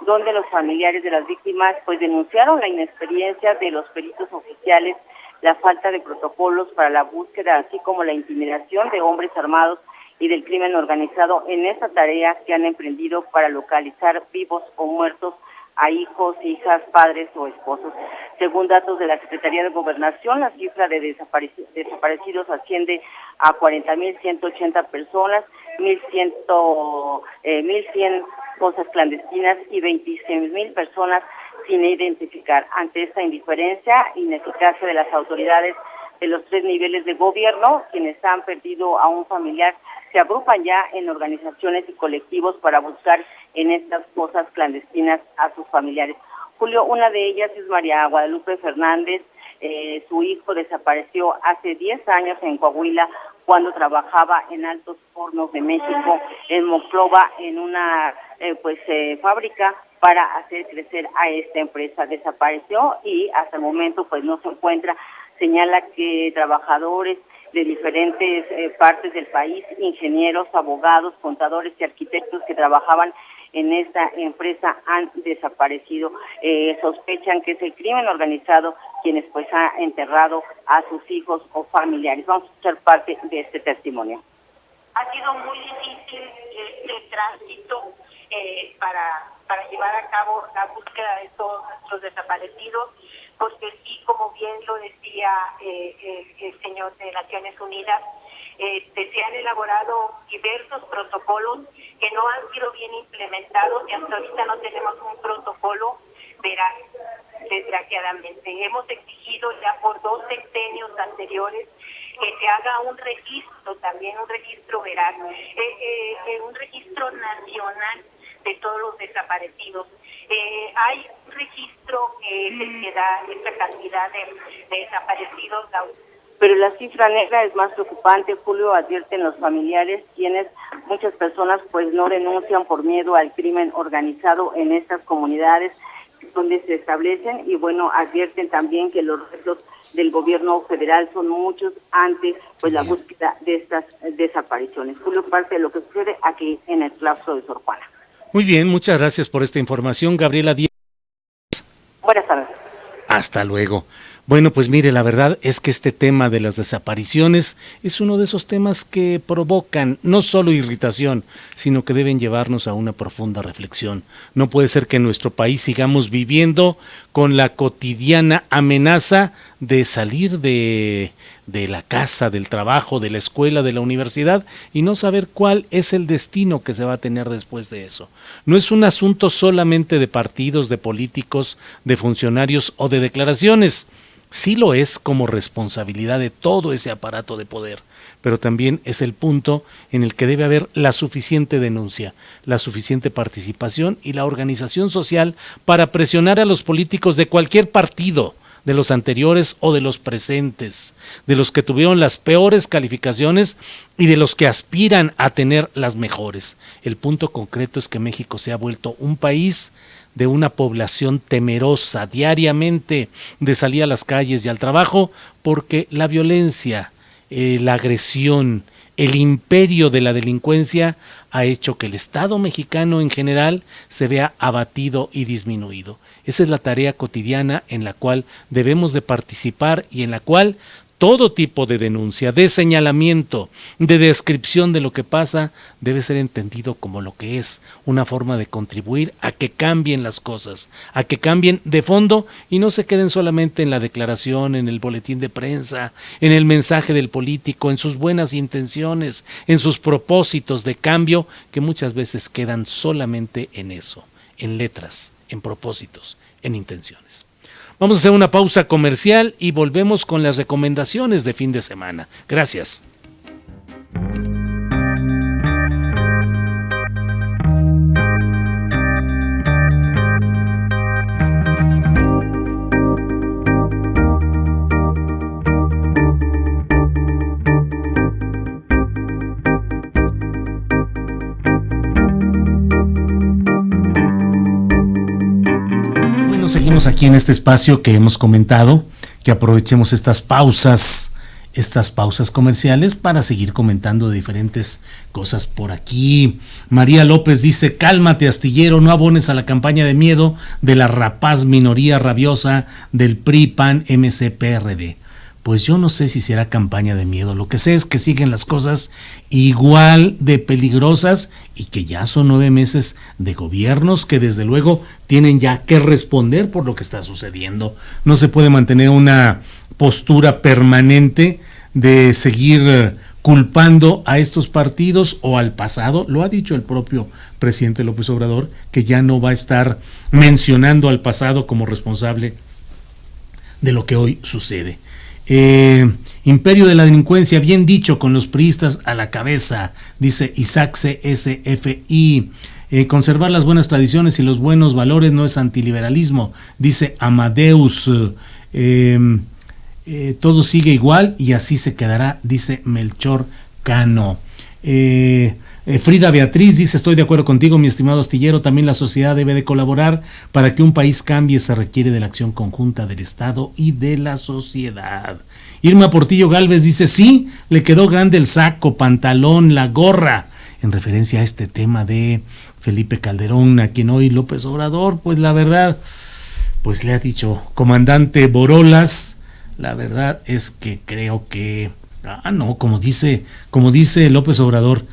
donde los familiares de las víctimas pues denunciaron la inexperiencia de los peritos oficiales, la falta de protocolos para la búsqueda, así como la intimidación de hombres armados y del crimen organizado en esta tarea que han emprendido para localizar vivos o muertos a hijos, hijas, padres o esposos. Según datos de la Secretaría de Gobernación, la cifra de desaparecidos asciende a 40.180 personas, 1.100 fosas clandestinas y 26.000 personas sin identificar. Ante esta indiferencia, ineficacia de las autoridades de los 3 niveles de gobierno, quienes han perdido a un familiar se agrupan ya en organizaciones y colectivos para buscar en estas fosas clandestinas a sus familiares. Julio, una de ellas es María Guadalupe Fernández. Su hijo desapareció hace 10 años en Coahuila cuando trabajaba en Altos Hornos de México, en Monclova, en una fábrica para hacer crecer a esta empresa. Desapareció y hasta el momento pues no se encuentra. Señala que trabajadores de diferentes partes del país, ingenieros, abogados, contadores y arquitectos que trabajaban en esta empresa han desaparecido. Sospechan que es el crimen organizado quienes pues ha enterrado a sus hijos o familiares. Vamos a escuchar parte de este testimonio. Ha sido muy difícil el tránsito para llevar a cabo la búsqueda de todos nuestros desaparecidos, porque sí, como bien lo decía el señor de Naciones Unidas, se han elaborado diversos protocolos que no han sido bien implementados y hasta ahorita no tenemos un protocolo veraz, desgraciadamente. Hemos exigido ya por 2 sexenios anteriores que se haga un registro, también un registro veraz, un registro nacional de todos los desaparecidos. Hay un registro que es el que da esta cantidad de desaparecidos. Pero la cifra negra es más preocupante, Julio, advierten los familiares, quienes muchas personas pues no denuncian por miedo al crimen organizado en estas comunidades donde se establecen, y bueno, advierten también que los retos del gobierno federal son muchos ante pues la búsqueda de estas desapariciones. Julio, parte de lo que sucede aquí en el claustro de Sor Juana. Muy bien, muchas gracias por esta información, Gabriela Díaz. Buenas tardes. Hasta luego. Bueno, pues mire, la verdad es que este tema de las desapariciones es uno de esos temas que provocan no solo irritación, sino que deben llevarnos a una profunda reflexión. No puede ser que en nuestro país sigamos viviendo con la cotidiana amenaza de salir de la casa, del trabajo, de la escuela, de la universidad y no saber cuál es el destino que se va a tener después de eso. No es un asunto solamente de partidos, de políticos, de funcionarios o de declaraciones. Sí lo es como responsabilidad de todo ese aparato de poder, pero también es el punto en el que debe haber la suficiente denuncia, la suficiente participación y la organización social para presionar a los políticos de cualquier partido, de los anteriores o de los presentes, de los que tuvieron las peores calificaciones y de los que aspiran a tener las mejores. El punto concreto es que México se ha vuelto un país de una población temerosa diariamente de salir a las calles y al trabajo, porque la violencia, la agresión, el imperio de la delincuencia ha hecho que el Estado mexicano en general se vea abatido y disminuido. Esa es la tarea cotidiana en la cual debemos de participar y en la cual todo tipo de denuncia, de señalamiento, de descripción de lo que pasa debe ser entendido como lo que es, una forma de contribuir a que cambien las cosas, a que cambien de fondo y no se queden solamente en la declaración, en el boletín de prensa, en el mensaje del político, en sus buenas intenciones, en sus propósitos de cambio, que muchas veces quedan solamente en eso, en letras, en propósitos, en intenciones. Vamos a hacer una pausa comercial y volvemos con las recomendaciones de fin de semana. Gracias. aquí en este espacio que hemos comentado, que aprovechemos estas pausas comerciales para seguir comentando de diferentes cosas por aquí. María López dice: cálmate, astillero, no abones a la campaña de miedo de la rapaz minoría rabiosa del PRI, PAN, MC, PRD. Pues yo no sé si será campaña de miedo, lo que sé es que siguen las cosas igual de peligrosas y que ya son 9 meses de gobiernos que desde luego tienen ya que responder por lo que está sucediendo. No se puede mantener una postura permanente de seguir culpando a estos partidos o al pasado. Lo ha dicho el propio presidente López Obrador, que ya no va a estar mencionando al pasado como responsable de lo que hoy sucede. Imperio de la delincuencia, bien dicho, con los priistas a la cabeza, dice Isaac CSFI. Conservar las buenas tradiciones y los buenos valores no es antiliberalismo, dice Amadeus. Todo sigue igual y así se quedará, dice Melchor Cano. Frida Beatriz dice: estoy de acuerdo contigo, mi estimado astillero, también la sociedad debe de colaborar. Para que un país cambie se requiere de la acción conjunta del Estado y de la sociedad. Irma Portillo Gálvez dice: sí, le quedó grande el saco, pantalón, la gorra, en referencia a este tema de Felipe Calderón, a quien hoy López Obrador, pues la verdad, pues le ha dicho comandante Borolas. La verdad es que creo que, como dice López Obrador,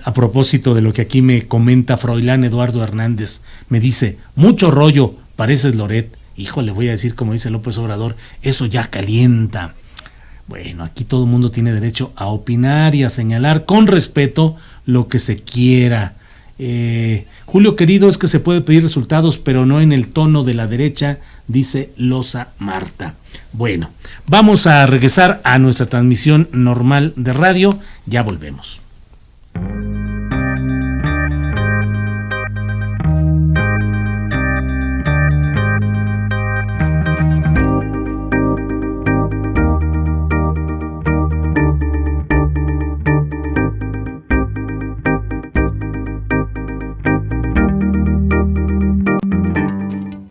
a propósito de lo que aquí me comenta Froilán Eduardo Hernández, me dice: mucho rollo, pareces Loret. Híjole, voy a decir como dice López Obrador, eso ya calienta. Bueno, aquí todo el mundo tiene derecho a opinar y a señalar con respeto lo que se quiera. Julio querido, es que se puede pedir resultados, pero no en el tono de la derecha, dice Loza Marta. Bueno, vamos a regresar a nuestra transmisión normal de radio, ya volvemos.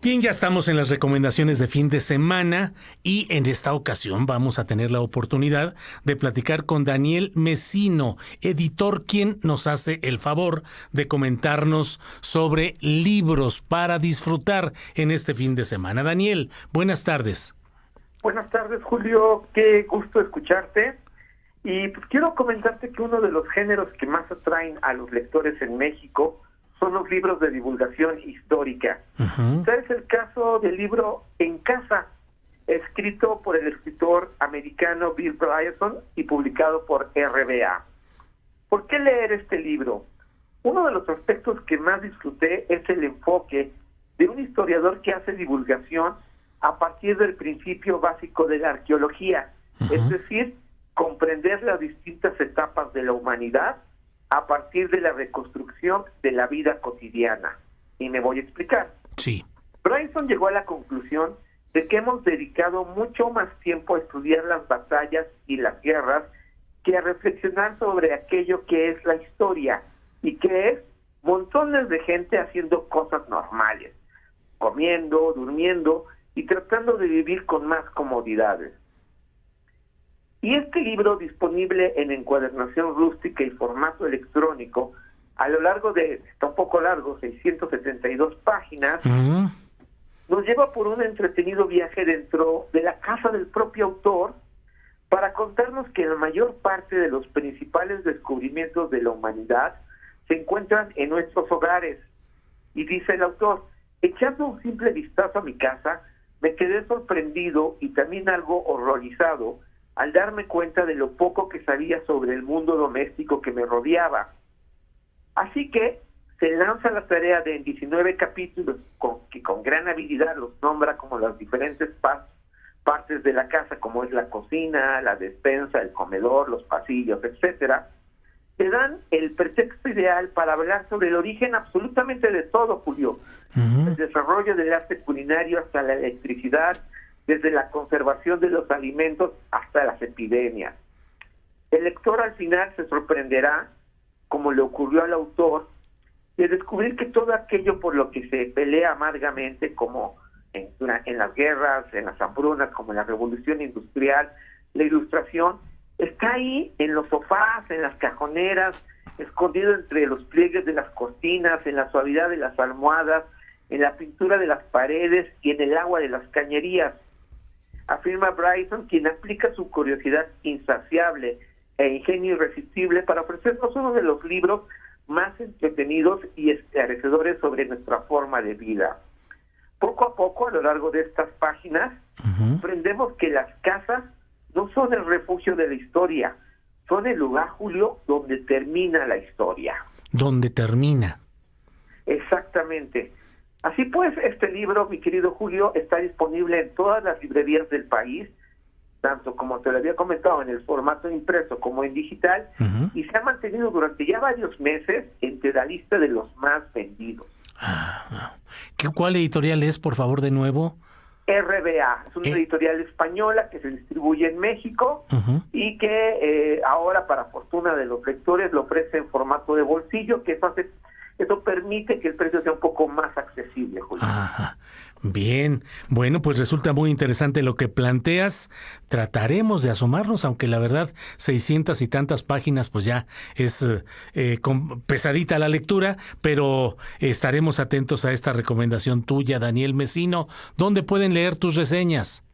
Bien, ya estamos en las recomendaciones de fin de semana y en esta ocasión vamos a tener la oportunidad de platicar con Daniel Mesino, editor, quien nos hace el favor de comentarnos sobre libros para disfrutar en este fin de semana. Daniel, buenas tardes. Buenas tardes, Julio, qué gusto escucharte. Y pues quiero comentarte que uno de los géneros que más atraen a los lectores en México son los libros de divulgación histórica. Uh-huh. ¿Sabes el caso del libro En Casa, escrito por el escritor americano Bill Bryson y publicado por RBA? ¿Por qué leer este libro? Uno de los aspectos que más disfruté es el enfoque de un historiador que hace divulgación a partir del principio básico de la arqueología, uh-huh. Es decir, comprender las distintas etapas de la humanidad a partir de la reconstrucción de la vida cotidiana. Y me voy a explicar. Sí. Bryson llegó a la conclusión de que hemos dedicado mucho más tiempo a estudiar las batallas y las guerras que a reflexionar sobre aquello que es la historia, y que es montones de gente haciendo cosas normales, comiendo, durmiendo y tratando de vivir con más comodidades. Y este libro, disponible en encuadernación rústica y formato electrónico, a lo largo de, está un poco largo, 672 páginas, uh-huh. Nos lleva por un entretenido viaje dentro de la casa del propio autor para contarnos que la mayor parte de los principales descubrimientos de la humanidad se encuentran en nuestros hogares. Y dice el autor: echando un simple vistazo a mi casa, me quedé sorprendido y también algo horrorizado al darme cuenta de lo poco que sabía sobre el mundo doméstico que me rodeaba. Así que se lanza la tarea de, en 19 capítulos, que con gran habilidad los nombra como las diferentes partes de la casa, como es la cocina, la despensa, el comedor, los pasillos, etcétera, te dan el pretexto ideal para hablar sobre el origen absolutamente de todo, Julio. Uh-huh. El desarrollo del arte culinario hasta la electricidad, desde la conservación de los alimentos hasta las epidemias. El lector al final se sorprenderá, como le ocurrió al autor, de descubrir que todo aquello por lo que se pelea amargamente, como en las guerras, en las hambrunas, como en la Revolución Industrial. La ilustración está ahí en los sofás, en las cajoneras, escondido entre los pliegues de las cortinas, en la suavidad de las almohadas, en la pintura de las paredes y en el agua de las cañerías. Afirma Bryson, quien aplica su curiosidad insaciable e ingenio irresistible para ofrecernos uno de los libros más entretenidos y esclarecedores sobre nuestra forma de vida. Poco a poco, a lo largo de estas páginas, aprendemos que las casas no son el refugio de la historia, son el lugar, Julio, donde termina la historia. ¿Dónde termina? Exactamente. Así pues, este libro, mi querido Julio, está disponible en todas las librerías del país, tanto como te lo había comentado en el formato impreso como en digital, y se ha mantenido durante ya varios meses entre la lista de los más vendidos. ¿Cuál editorial es, por favor, de nuevo? RBA, es una editorial española que se distribuye en México y que ahora, para fortuna de los lectores, lo ofrece en formato de bolsillo, que eso permite que el precio sea un poco más accesible, Julio. Bien, bueno, pues resulta muy interesante lo que planteas. Trataremos de asomarnos, aunque la verdad 600 y tantas páginas pues ya es pesadita la lectura, pero estaremos atentos a esta recomendación tuya, Daniel Mesino. ¿Dónde pueden leer tus reseñas?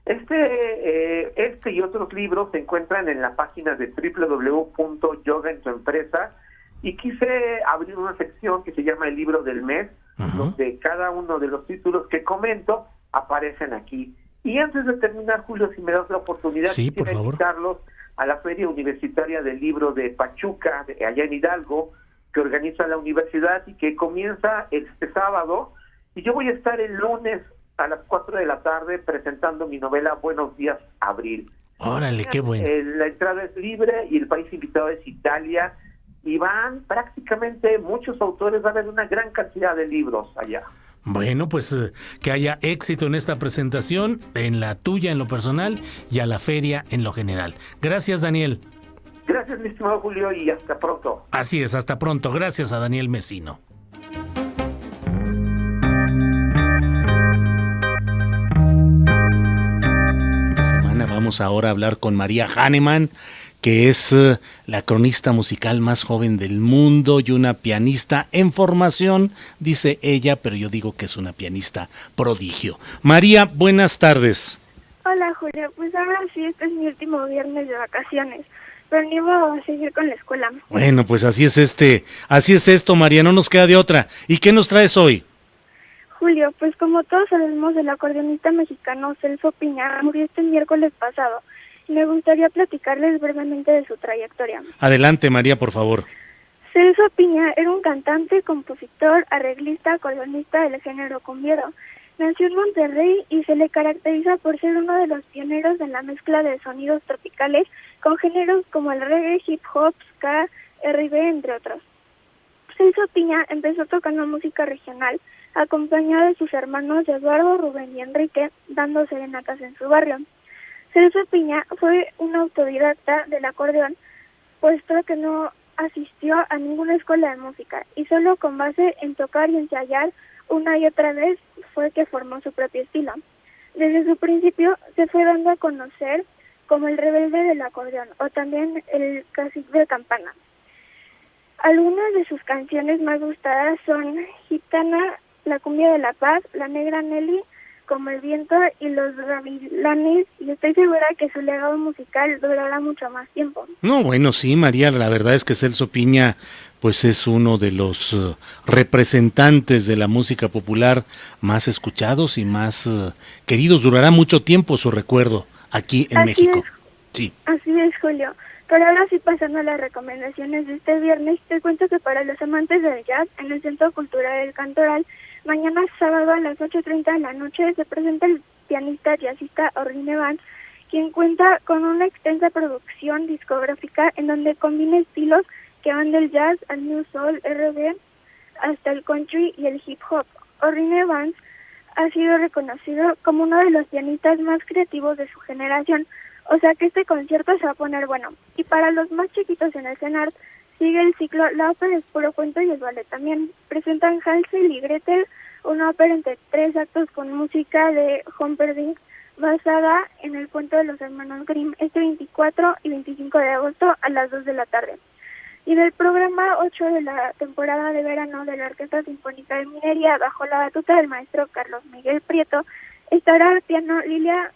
Este y otros libros se encuentran en la página de www.yogaentuempresa, y quise abrir una sección que se llama el libro del mes, donde cada uno de los títulos que comento aparecen aquí. Y antes de terminar, Julio, si me das la oportunidad, sí, quisiera invitarlos a la Feria Universitaria del Libro de Pachuca, allá en Hidalgo, que organiza la universidad y que comienza este sábado. Y yo voy a estar el lunes a las 4 de la tarde presentando mi novela Buenos Días, Abril. Órale, qué bueno. La entrada es libre y el país invitado es Italia. Y van prácticamente muchos autores, va a haber una gran cantidad de libros allá. Bueno, pues que haya éxito en esta presentación, en la tuya en lo personal y a la feria en lo general. Gracias, Daniel. Gracias, mi estimado Julio, y hasta pronto. Así es, hasta pronto. Gracias a Daniel Mesino. Esta semana vamos ahora a hablar con María Hahnemann, que es la cronista musical más joven del mundo y una pianista en formación, dice ella, pero yo digo que es una pianista prodigio. María, buenas tardes. Hola, Julio, pues ahora sí, este es mi último viernes de vacaciones, pero ni voy a seguir con la escuela. Bueno, pues así es esto, María, no nos queda de otra. ¿Y qué nos traes hoy? Julio, pues como todos sabemos, el acordeonista mexicano Celso Piña murió este miércoles pasado. Me gustaría platicarles brevemente de su trayectoria. Adelante, María, por favor. Celso Piña era un cantante, compositor, arreglista, acordeonista del género cumbiero. Nació en Monterrey y se le caracteriza por ser uno de los pioneros en la mezcla de sonidos tropicales con géneros como el reggae, hip hop, ska, R&B, entre otros. Celso Piña empezó tocando música regional, acompañado de sus hermanos Eduardo, Rubén y Enrique, dando serenatas en su barrio. Celso Piña fue un autodidacta del acordeón, puesto que no asistió a ninguna escuela de música y solo con base en tocar y ensayar una y otra vez fue que formó su propio estilo. Desde su principio se fue dando a conocer como el rebelde del acordeón o también el cacique de campana. Algunas de sus canciones más gustadas son Gitana, La cumbia de la paz, La negra Nelly, Como el viento y Los gavilanes, y estoy segura que su legado musical durará mucho más tiempo. No, bueno, sí, María, la verdad es que Celso Piña pues es uno de los representantes de la música popular más escuchados y más queridos. Durará mucho tiempo su recuerdo aquí en México. Sí. Así es, Julio. Pero ahora sí, pasando a las recomendaciones de este viernes, te cuento que para los amantes del jazz, en el Centro Cultural del Cantoral, mañana sábado a las 8:30 de la noche se presenta el pianista jazzista Orrin Evans, quien cuenta con una extensa producción discográfica en donde combina estilos que van del jazz al new soul, R&B, hasta el country y el hip hop. Orrin Evans ha sido reconocido como uno de los pianistas más creativos de su generación, o sea que este concierto se va a poner bueno. Y para los más chiquitos en el CENART, sigue el ciclo La ópera es puro cuento y el ballet también. Presentan Hansel y Gretel, una ópera entre 3 actos con música de Humperdinck basada en el cuento de los hermanos Grimm, este 24 y 25 de agosto a las 2 de la tarde. Y del programa 8 de la temporada de verano de la Orquesta Sinfónica de Minería, bajo la batuta del maestro Carlos Miguel Prieto, estará al piano Lilia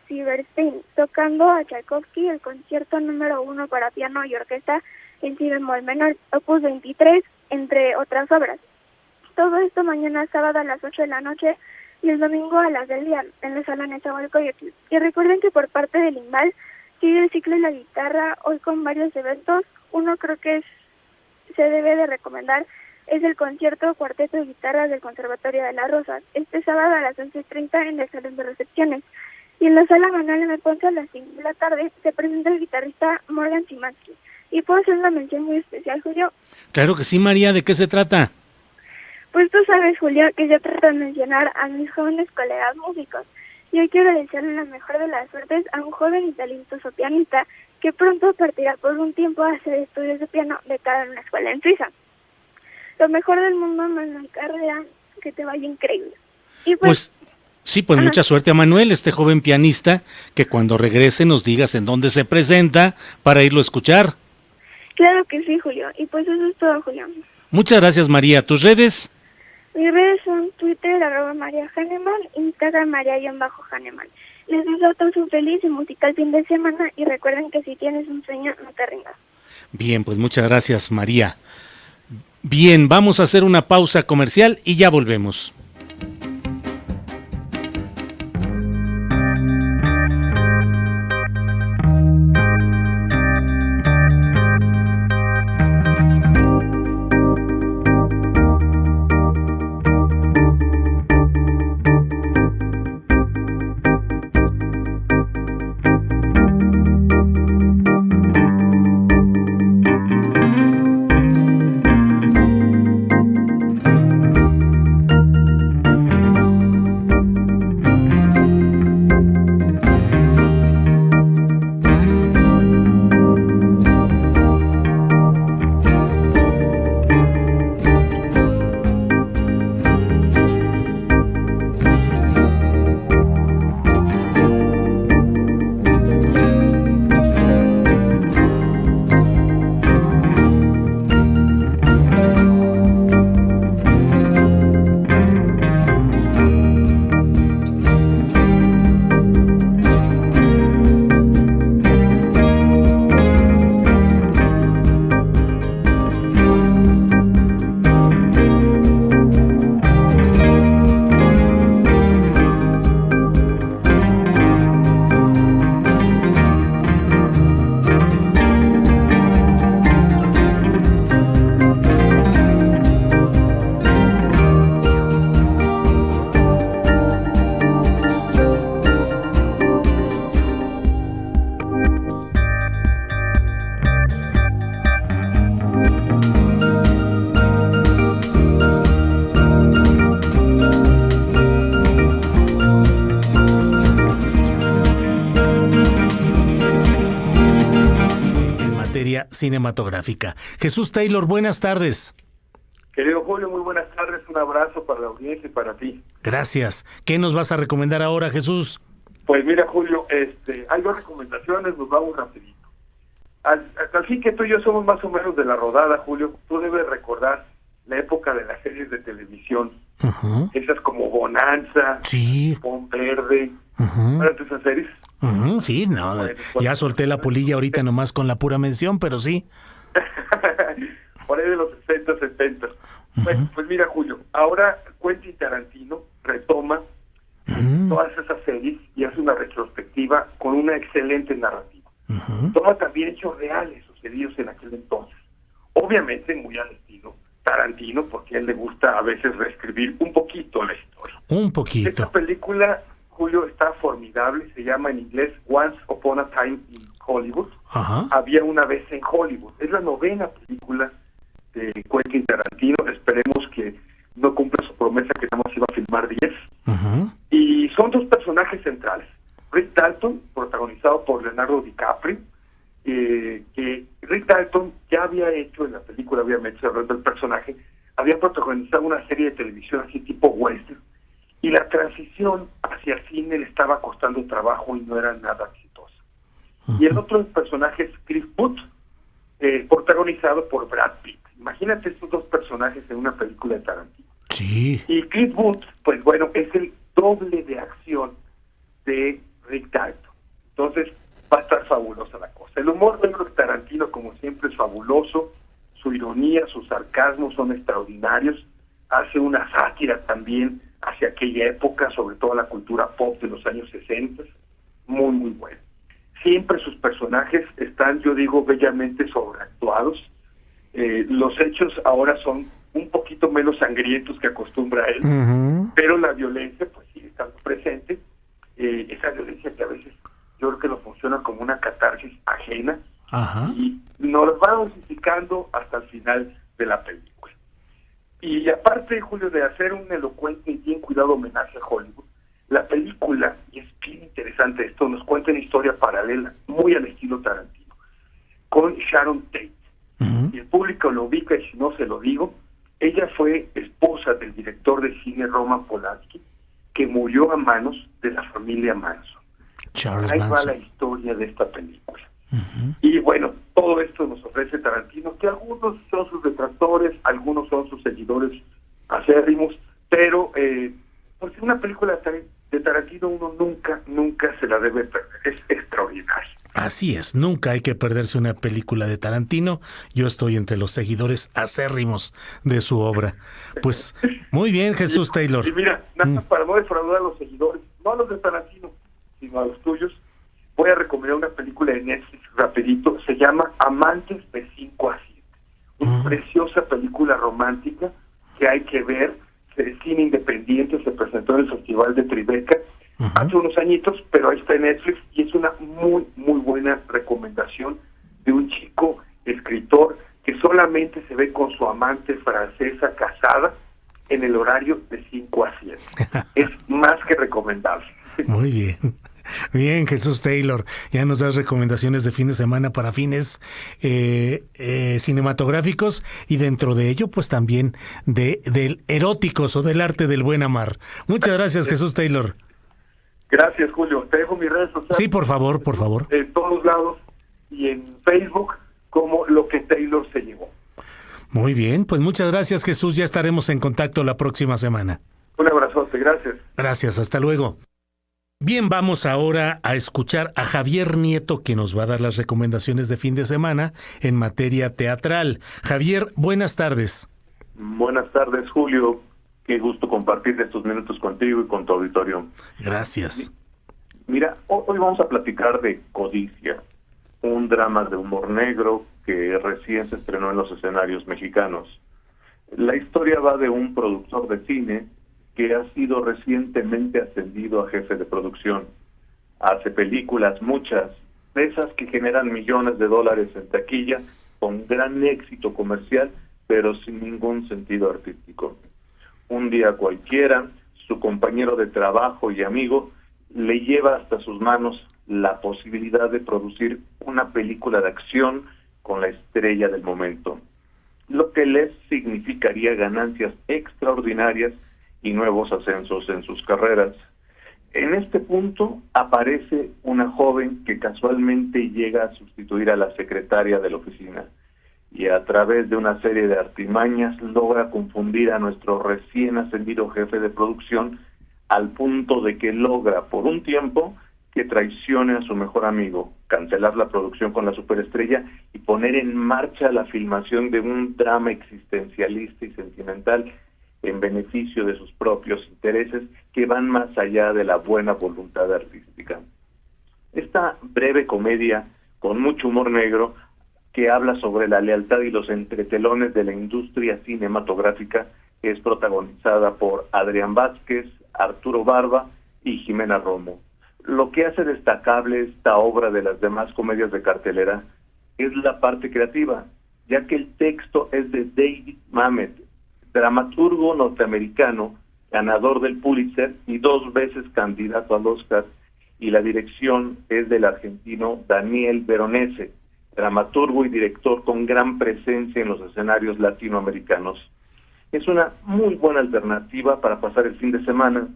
Silverstein, tocando a Tchaikovsky el concierto número 1 para piano y orquesta en si bemol menor, opus 23, entre otras obras. Todo esto mañana sábado a las 8 de la noche y el domingo a las del día en la sala Nezahualcóyotl. Y recuerden que por parte del INVAL sigue el ciclo de la guitarra hoy con varios eventos. Uno creo que se debe de recomendar es el concierto cuarteto de guitarra del Conservatorio de las Rosas, este sábado a las 11:30 en el Salón de Recepciones. Y en la sala Manuel M. Ponce a las 5 de la tarde se presenta el guitarrista Morgan Simansky. ¿Y puedo hacer una mención muy especial, Julio? Claro que sí, María, ¿de qué se trata? Pues tú sabes, Julio, que yo trato de mencionar a mis jóvenes colegas músicos. Y hoy quiero desearle la mejor de las suertes a un joven y talentoso pianista que pronto partirá por un tiempo a hacer estudios de piano becado en una escuela en Suiza. Lo mejor del mundo, Manuel Carrera, que te vaya increíble. Y pues sí, pues mucha suerte a Manuel, este joven pianista, que cuando regrese nos digas en dónde se presenta para irlo a escuchar. Claro que sí, Julio. Y pues eso es todo, Julio. Muchas gracias, María. ¿Tus redes? Mis redes son Twitter, @María Hahnemann, Instagram, María_Hahnemann. Les deseo a todos un feliz y musical fin de semana y recuerden que si tienes un sueño, no te rindas. Bien, pues muchas gracias, María. Bien, vamos a hacer una pausa comercial y ya volvemos. Cinematográfica. Jesús Taylor, buenas tardes. Querido Julio, muy buenas tardes, un abrazo para la audiencia y para ti. Gracias. ¿Qué nos vas a recomendar ahora, Jesús? Pues mira, Julio, hay 2 recomendaciones, nos vamos rapidito. Así que tú y yo somos más o menos de la rodada, Julio. Tú debes recordar la época de las series de televisión, esas como Bonanza, sí, Pon Verde, esas series. Sí, no, bueno, ya solté la polilla ahorita nomás con la pura mención, pero sí. Por ahí de los 60, 70. Pues mira, Julio, ahora Quentin Tarantino retoma todas esas series y hace una retrospectiva con una excelente narrativa. Toma también hechos reales sucedidos en aquel entonces. Obviamente muy al estilo Tarantino, porque a él le gusta a veces reescribir un poquito la historia. Un poquito. Esta película, Julio, está formidable, se llama en inglés Once Upon a Time in Hollywood. Había una vez en Hollywood. Es la 9ª película de Quentin Tarantino. Esperemos que no cumpla su promesa que nada más iba a filmar 10. Y son 2 personajes centrales. Rick Dalton, protagonizado por Leonardo DiCaprio, que Rick Dalton ya había hecho en la película, obviamente hablando del personaje, había protagonizado una serie de televisión así tipo western, y la transición hacia el cine le estaba costando trabajo y no era nada exitosa. Y el otro personaje es Cliff Booth, protagonizado por Brad Pitt. Imagínate estos dos personajes en una película de Tarantino. Sí. Y Cliff Booth, pues bueno, es el doble de acción de Rick Dalton. Entonces va a estar fabulosa la cosa. El humor negro de Tarantino, como siempre, es fabuloso. Su ironía, su sarcasmo son extraordinarios. Hace una sátira también hacia aquella época, sobre todo la cultura pop de los años 60. Muy, muy bueno. Siempre sus personajes están, yo digo, bellamente sobreactuados. Los hechos ahora son un poquito menos sangrientos que acostumbra él, pero la violencia pues sigue estando presente. Esa violencia que a veces yo creo que lo funciona como una catarsis ajena. Y nos va dosificando hasta el final de la película. Y aparte, Julio, de hacer un elocuente y bien cuidado homenaje a Hollywood, la película, y es bien interesante esto, nos cuenta una historia paralela, muy al estilo Tarantino, con Sharon Tate. Y el público lo ubica, y si no se lo digo, ella fue esposa del director de cine Roman Polanski, que murió a manos de la familia Manson. Ahí va la historia de esta película. Y bueno, todo esto nos ofrece Tarantino, que algunos son sus detractores, algunos son sus seguidores acérrimos, pero pues una película de Tarantino uno nunca se la debe perder, es extraordinario. Así es, nunca hay que perderse una película de Tarantino. Yo estoy entre los seguidores acérrimos de su obra. Pues muy bien, Jesús Taylor. Y mira, nada más para no defraudar a los seguidores, no a los de Tarantino, sino a los tuyos, voy a recomendar una película de Netflix rapidito, se llama Amantes de 5 a 7. Una preciosa película romántica que hay que ver, de cine independiente, se presentó en el Festival de Tribeca hace unos añitos, pero ahí está en Netflix y es una muy, muy buena recomendación de un chico escritor que solamente se ve con su amante francesa casada en el horario de 5 a 7. Es más que recomendable. Muy bien. Bien, Jesús Taylor, ya nos das recomendaciones de fin de semana para fines cinematográficos y dentro de ello pues también del eróticos o del arte del buen amar. Muchas gracias, Jesús Taylor. Gracias, Julio. Te dejo mis redes sociales. Sí, por favor. En todos lados y en Facebook como Lo que Taylor se llevó. Muy bien, pues muchas gracias, Jesús, ya estaremos en contacto la próxima semana. Un abrazote, gracias. Gracias, hasta luego. Bien, vamos ahora a escuchar a Javier Nieto, que nos va a dar las recomendaciones de fin de semana en materia teatral. Javier, buenas tardes. Buenas tardes, Julio. Qué gusto compartir estos minutos contigo y con tu auditorio. Gracias. Mira, hoy vamos a platicar de Codicia, un drama de humor negro que recién se estrenó en los escenarios mexicanos. La historia va de un productor de cine que ha sido recientemente ascendido a jefe de producción. Hace películas, muchas, de esas que generan millones de dólares en taquilla, con gran éxito comercial, pero sin ningún sentido artístico. Un día cualquiera, su compañero de trabajo y amigo le lleva hasta sus manos la posibilidad de producir una película de acción con la estrella del momento, lo que les significaría ganancias extraordinarias y nuevos ascensos en sus carreras. En este punto aparece una joven que casualmente llega a sustituir a la secretaria de la oficina y a través de una serie de artimañas logra confundir a nuestro recién ascendido jefe de producción al punto de que logra por un tiempo que traicione a su mejor amigo, cancelar la producción con la superestrella y poner en marcha la filmación de un drama existencialista y sentimental en beneficio de sus propios intereses que van más allá de la buena voluntad artística. Esta breve comedia con mucho humor negro que habla sobre la lealtad y los entretelones de la industria cinematográfica es protagonizada por Adrián Vázquez, Arturo Barba y Jimena Romo. Lo que hace destacable esta obra de las demás comedias de cartelera es la parte creativa, ya que el texto es de David Mamet, dramaturgo norteamericano, ganador del Pulitzer y 2 veces candidato al Oscar, y la dirección es del argentino Daniel Veronese, dramaturgo y director con gran presencia en los escenarios latinoamericanos. Es una muy buena alternativa para pasar el fin de semana.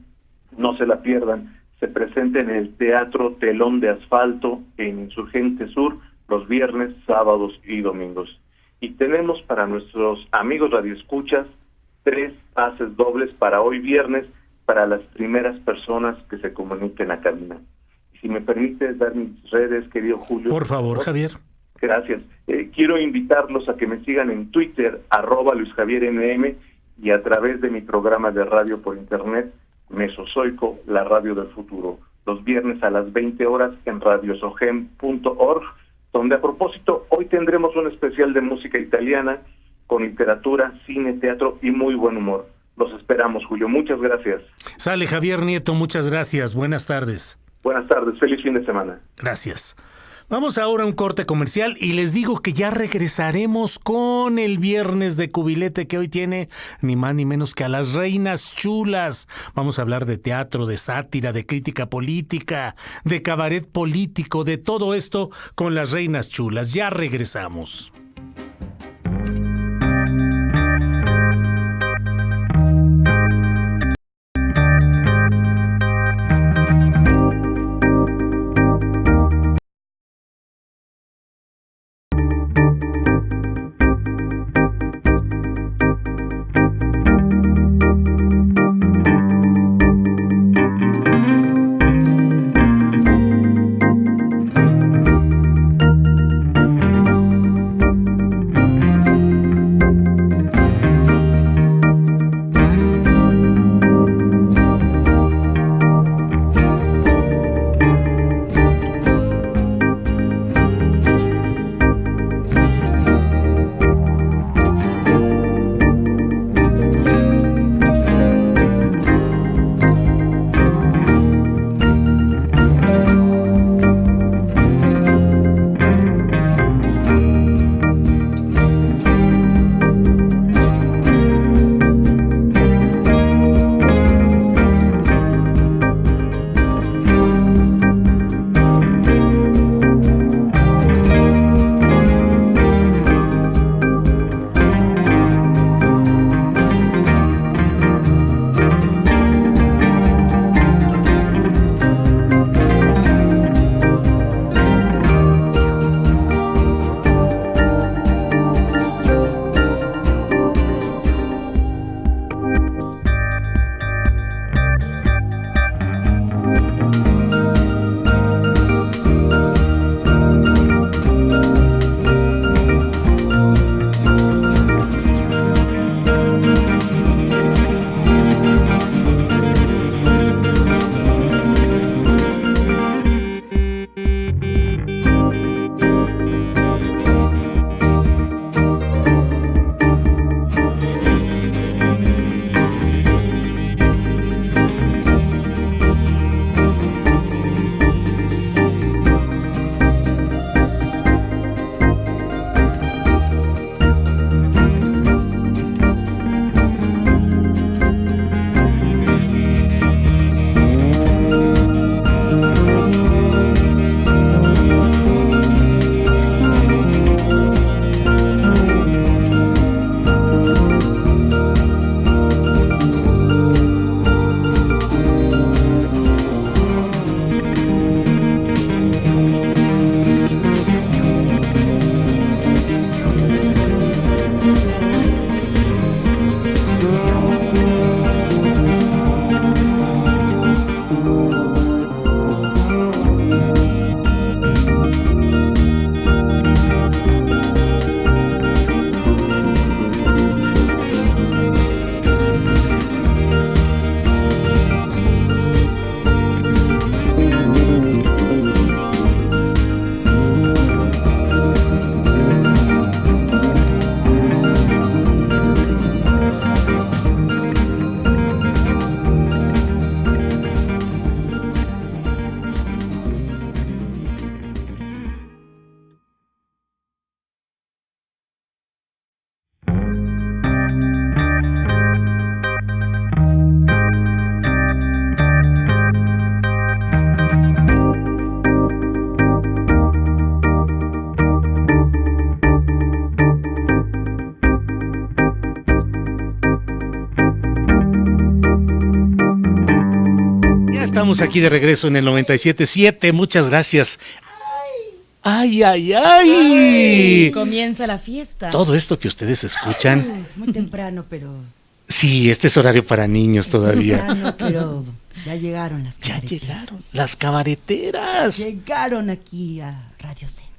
No se la pierdan. Se presenta en el Teatro Telón de Asfalto en Insurgente Sur los viernes, sábados y domingos. Y tenemos para nuestros amigos radioescuchas 3 pases dobles para hoy viernes para las primeras personas que se comuniquen a cabina. Y si me permites dar mis redes, querido Julio. Por favor, Javier. Gracias. Quiero invitarlos a que me sigan en Twitter, @LuisJavierNM, y a través de mi programa de radio por internet, Mesozoico, la radio del futuro, los viernes a las 20 horas en radiosogem.org, donde a propósito hoy tendremos un especial de música italiana con literatura, cine, teatro y muy buen humor. Los esperamos, Julio. Muchas gracias. Sale Javier Nieto, muchas gracias. Buenas tardes. Buenas tardes. Feliz fin de semana. Gracias. Vamos ahora a un corte comercial y les digo que ya regresaremos con el Viernes de Cubilete, que hoy tiene ni más ni menos que a las reinas chulas. Vamos a hablar de teatro, de sátira, de crítica política, de cabaret político, de todo esto con las reinas chulas. Ya regresamos. Estamos aquí de regreso en el 97.7. Muchas gracias. ¡Ay! Comienza la fiesta. Todo esto que ustedes escuchan. Es muy temprano, pero... Sí, este es horario para niños todavía. Temprano, pero ya llegaron las cabareteras. Ya llegaron las cabareteras. Llegaron aquí a Radio Centro.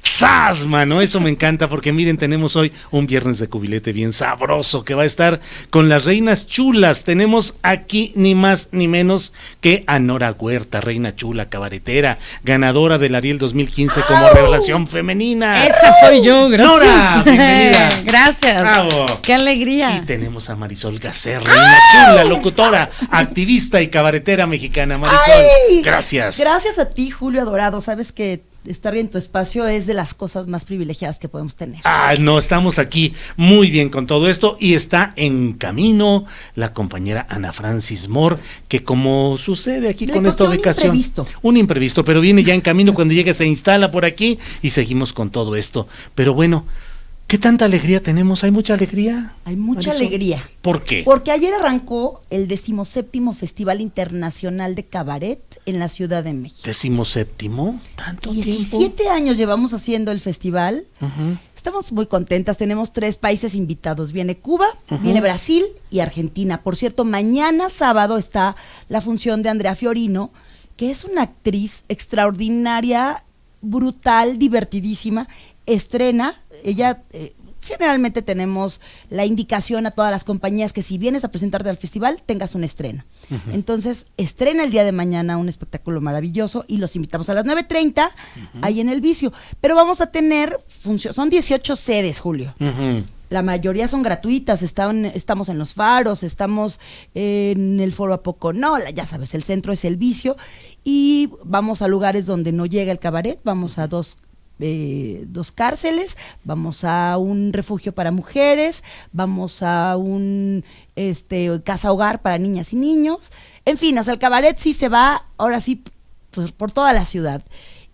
¡Sas, mano! Eso me encanta porque miren, tenemos hoy un viernes de cubilete bien sabroso que va a estar con las reinas chulas. Tenemos aquí ni más ni menos que a Nora Huerta, reina chula, cabaretera, ganadora del Ariel 2015 como revelación femenina. ¡Esa soy yo! ¡Gracias! ¡Nora, bienvenida! ¡Gracias! ¡Bravo! ¡Qué alegría! Y tenemos a Marisol Gacer, reina chula, locutora, activista y cabaretera mexicana. Marisol, gracias. Gracias a ti, Julio Adorado. Sabes que estar en tu espacio es de las cosas más privilegiadas que podemos tener. No, estamos aquí muy bien con todo esto y está en camino la compañera Ana Francis Moore, que como sucede aquí con esta ubicación, un imprevisto, pero viene ya en camino. Cuando llegue se instala por aquí y seguimos con todo esto. Pero bueno, ¿qué tanta alegría tenemos? ¿Hay mucha alegría? Hay mucha alegría. ¿Por qué? Porque ayer arrancó el 17º Festival Internacional de Cabaret en la Ciudad de México. ¿17º? ¿Tanto 17 tiempo? años llevamos haciendo el festival. Uh-huh. Estamos muy contentas, tenemos 3 países invitados. Viene Cuba, viene Brasil y Argentina. Por cierto, mañana sábado está la función de Andrea Fiorino, que es una actriz extraordinaria, brutal, divertidísima. Estrena, ella... generalmente tenemos la indicación a todas las compañías que si vienes a presentarte al festival, tengas un estreno. Uh-huh. Entonces, estrena el día de mañana un espectáculo maravilloso y los invitamos a las 9:30 ahí en El Vicio. Pero vamos a tener son 18 sedes, Julio. Uh-huh. La mayoría son gratuitas, estamos en Los Faros, estamos en el Foro Apoconola, ya sabes, el centro es El Vicio, y vamos a lugares donde no llega el cabaret, vamos a dos cárceles, vamos a un refugio para mujeres, vamos a un casa hogar para niñas y niños, en fin, o sea, el cabaret sí se va ahora sí por toda la ciudad.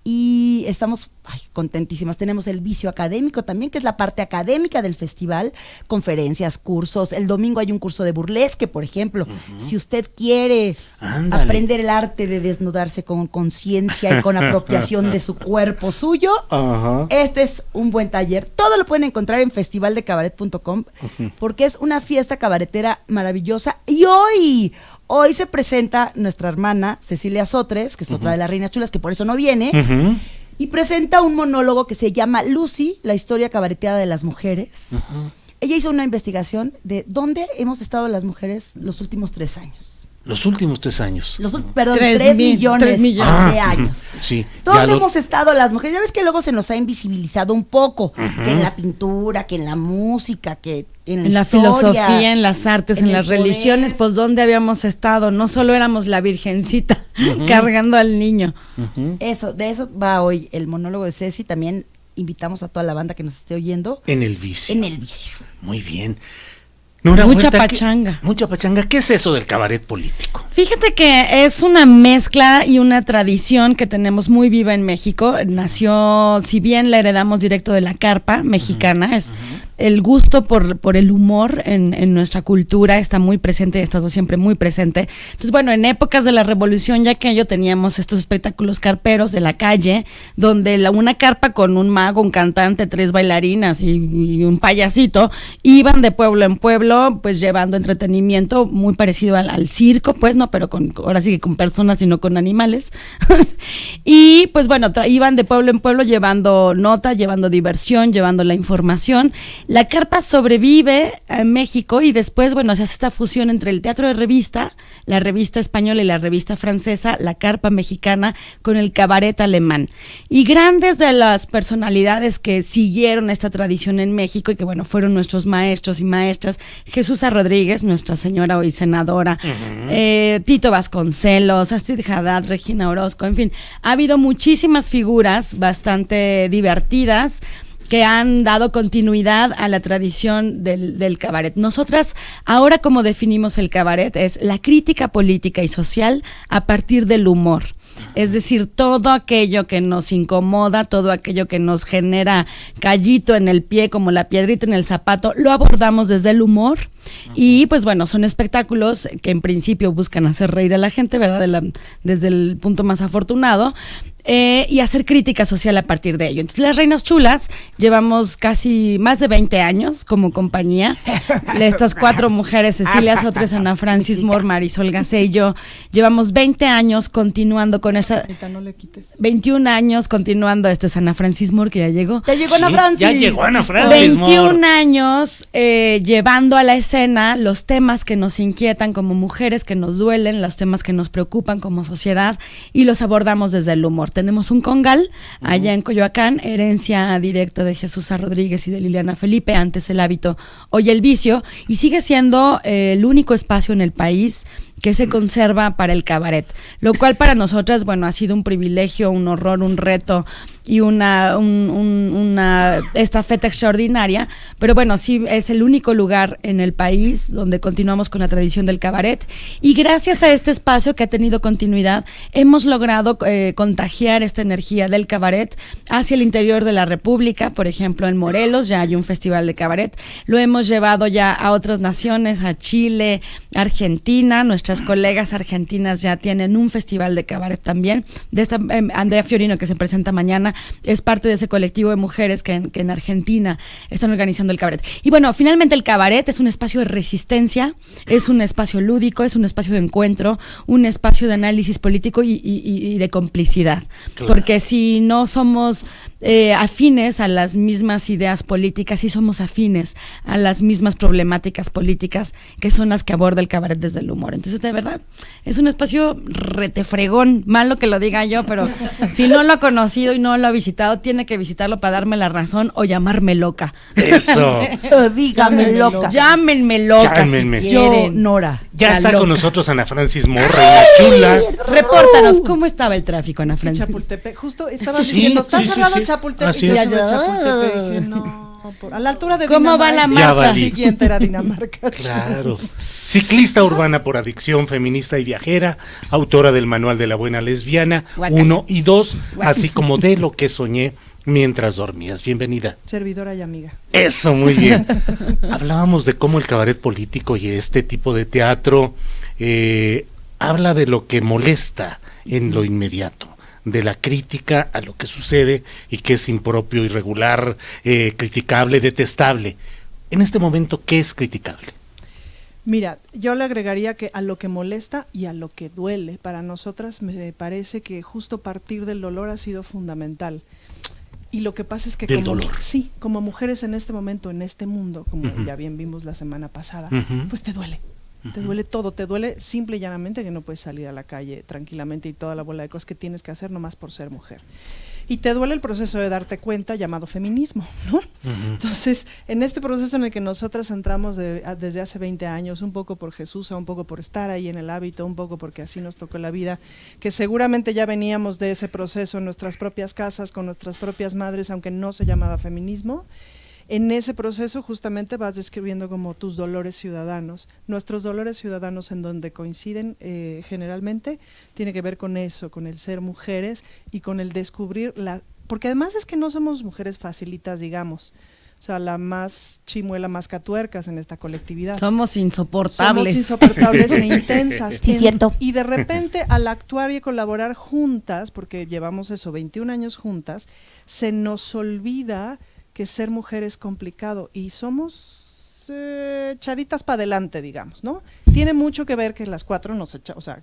Y estamos contentísimas. Tenemos el Vicio Académico también, que es la parte académica del festival, conferencias, cursos. El domingo hay un curso de burlesque, por ejemplo. Si usted quiere aprender el arte de desnudarse con conciencia y con apropiación de su cuerpo suyo, este es un buen taller. Todo lo pueden encontrar en festivaldecabaret.com, porque es una fiesta cabaretera maravillosa. Y hoy se presenta nuestra hermana Cecilia Sotres, que es otra de las reinas chulas, que por eso no viene, y presenta un monólogo que se llama Lucy, la historia cabareteada de las mujeres. Ella hizo una investigación de dónde hemos estado las mujeres los últimos 3 años. Los últimos 3 años. 3 millones de años. Sí. ¿Dónde hemos estado las mujeres? Ya ves que luego se nos ha invisibilizado un poco, que en la pintura, que en la música, que en la filosofía, en las artes, en las religiones, pues ¿dónde habíamos estado? No solo éramos la virgencita cargando al niño. De eso va hoy el monólogo de Ceci. También invitamos a toda la banda que nos esté oyendo. En El Vicio. En El Vicio. Muy bien. Nora mucha Huerta, pachanga. Mucha pachanga. ¿Qué es eso del cabaret político? Fíjate que es una mezcla y una tradición que tenemos muy viva en México. Nació, si bien la heredamos directo de la carpa mexicana, es el gusto por el humor en nuestra cultura está muy presente, ha estado siempre muy presente. Entonces, bueno, en épocas de la Revolución, ya que aquello teníamos estos espectáculos carperos de la calle, donde una carpa con un mago, un cantante, 3 bailarinas y un payasito, iban de pueblo en pueblo, pues llevando entretenimiento muy parecido al circo, pues no, pero ahora sí que con personas y no con animales. Y pues bueno, iban de pueblo en pueblo llevando nota, llevando diversión, llevando la información. La carpa sobrevive en México y después, bueno, se hace esta fusión entre el teatro de revista, la revista española y la revista francesa, la carpa mexicana con el cabaret alemán. Y grandes de las personalidades que siguieron esta tradición en México y que, bueno, fueron nuestros maestros y maestras, Jesús Rodríguez, nuestra señora hoy senadora, Tito Vasconcelos, Astrid Haddad, Regina Orozco, en fin, ha habido muchísimas figuras bastante divertidas que han dado continuidad a la tradición del cabaret. Nosotras, ahora como definimos el cabaret, es la crítica política y social a partir del humor. Es decir, todo aquello que nos incomoda, todo aquello que nos genera callito en el pie, como la piedrita en el zapato, lo abordamos desde el humor. Y pues bueno, son espectáculos que en principio buscan hacer reír a la gente, ¿verdad? Desde el punto más afortunado. Y hacer crítica social a partir de ello. Entonces, Las Reinas Chulas llevamos casi más de 20 años como compañía. Estas 4 mujeres, Cecilia Sotres, Ana Francis Moore, Marisol Gacé y yo, llevamos 20 años continuando con esa... No le quites. 21 años continuando. Esto es Ana Francis Moore, que ya llegó. Ya llegó Ana Francis. Ya llegó Ana Francis 21 años llevando a la escena los temas que nos inquietan como mujeres, que nos duelen, los temas que nos preocupan como sociedad, y los abordamos desde el humor. Tenemos un congal allá en Coyoacán, herencia directa de Jesús A. Rodríguez y de Liliana Felipe, antes El Hábito, hoy El Vicio, y sigue siendo el único espacio en el país que se conserva para el cabaret, lo cual para nosotras, bueno, ha sido un privilegio, un horror, un reto y una estafeta extraordinaria, pero bueno, sí es el único lugar en el país donde continuamos con la tradición del cabaret, y gracias a este espacio que ha tenido continuidad, hemos logrado contagiar esta energía del cabaret hacia el interior de la República. Por ejemplo, en Morelos ya hay un festival de cabaret, lo hemos llevado ya a otras naciones, a Chile, Argentina. Nuestras colegas argentinas ya tienen un festival de cabaret también. De esta Andrea Fiorino, que se presenta mañana, es parte de ese colectivo de mujeres que en Argentina están organizando el cabaret. Y bueno, finalmente el cabaret es un espacio de resistencia, es un espacio lúdico, es un espacio de encuentro, un espacio de análisis político y de complicidad. Claro. Porque si no somos afines a las mismas ideas políticas, sí somos afines a las mismas problemáticas políticas, que son las que aborda el cabaret desde el humor. Entonces, de verdad, es un espacio retefregón, malo que lo diga yo, pero si no lo ha conocido y no lo ha visitado, tiene que visitarlo para darme la razón o llamarme loca. Eso. Dígame loca. Llámenme loca. Llámenme. Si quieren. Yo, Nora. Ya está loca con nosotros Ana Francis Moore, Reina Chula. Repórtanos, ¿cómo estaba el tráfico, Ana Francis? Chapultepec, justo estaba diciendo, está cerrado Chapultepec. Así y es. ya de Chapultepec, dije, no, a la altura de ¿Cómo Dinamarca, va la marcha? marcha? Siguiente era Dinamarca. Claro. Ciclista urbana por adicción, feminista y viajera, autora del Manual de la Buena Lesbiana, Guácala. 1 y 2, así como de Lo que soñé mientras dormías. Bienvenida. Servidora y amiga. Eso, muy bien. Hablábamos de cómo el cabaret político y este tipo de teatro habla de lo que molesta en lo inmediato, de la crítica a lo que sucede y que es impropio, irregular, criticable, detestable. En este momento, ¿qué es criticable? Mira, yo le agregaría que a lo que molesta y a lo que duele. Para nosotras me parece que justo partir del dolor ha sido fundamental. Y lo que pasa es que como mujeres en este momento, en este mundo, como ya bien vimos la semana pasada, pues te duele. Te duele todo, te duele simple y llanamente que no puedes salir a la calle tranquilamente y toda la bola de cosas que tienes que hacer nomás por ser mujer. Y te duele el proceso de darte cuenta llamado feminismo, ¿no? Entonces, en este proceso en el que nosotras entramos desde hace 20 años, un poco por Jesús, un poco por estar ahí en El Hábito, un poco porque así nos tocó la vida, que seguramente ya veníamos de ese proceso en nuestras propias casas, con nuestras propias madres, aunque no se llamaba feminismo. En ese proceso justamente vas describiendo como tus dolores ciudadanos. Nuestros dolores ciudadanos en donde coinciden generalmente tiene que ver con eso, con el ser mujeres y con el descubrir porque además es que no somos mujeres facilitas, digamos. O sea, la más chimuela, más catuercas en esta colectividad. Somos insoportables. Somos insoportables e intensas. Sí, cierto. Y de repente, al actuar y colaborar juntas, porque llevamos 21 años juntas, se nos olvida que ser mujer es complicado y somos echaditas para adelante, digamos, ¿no? Tiene mucho que ver que las 4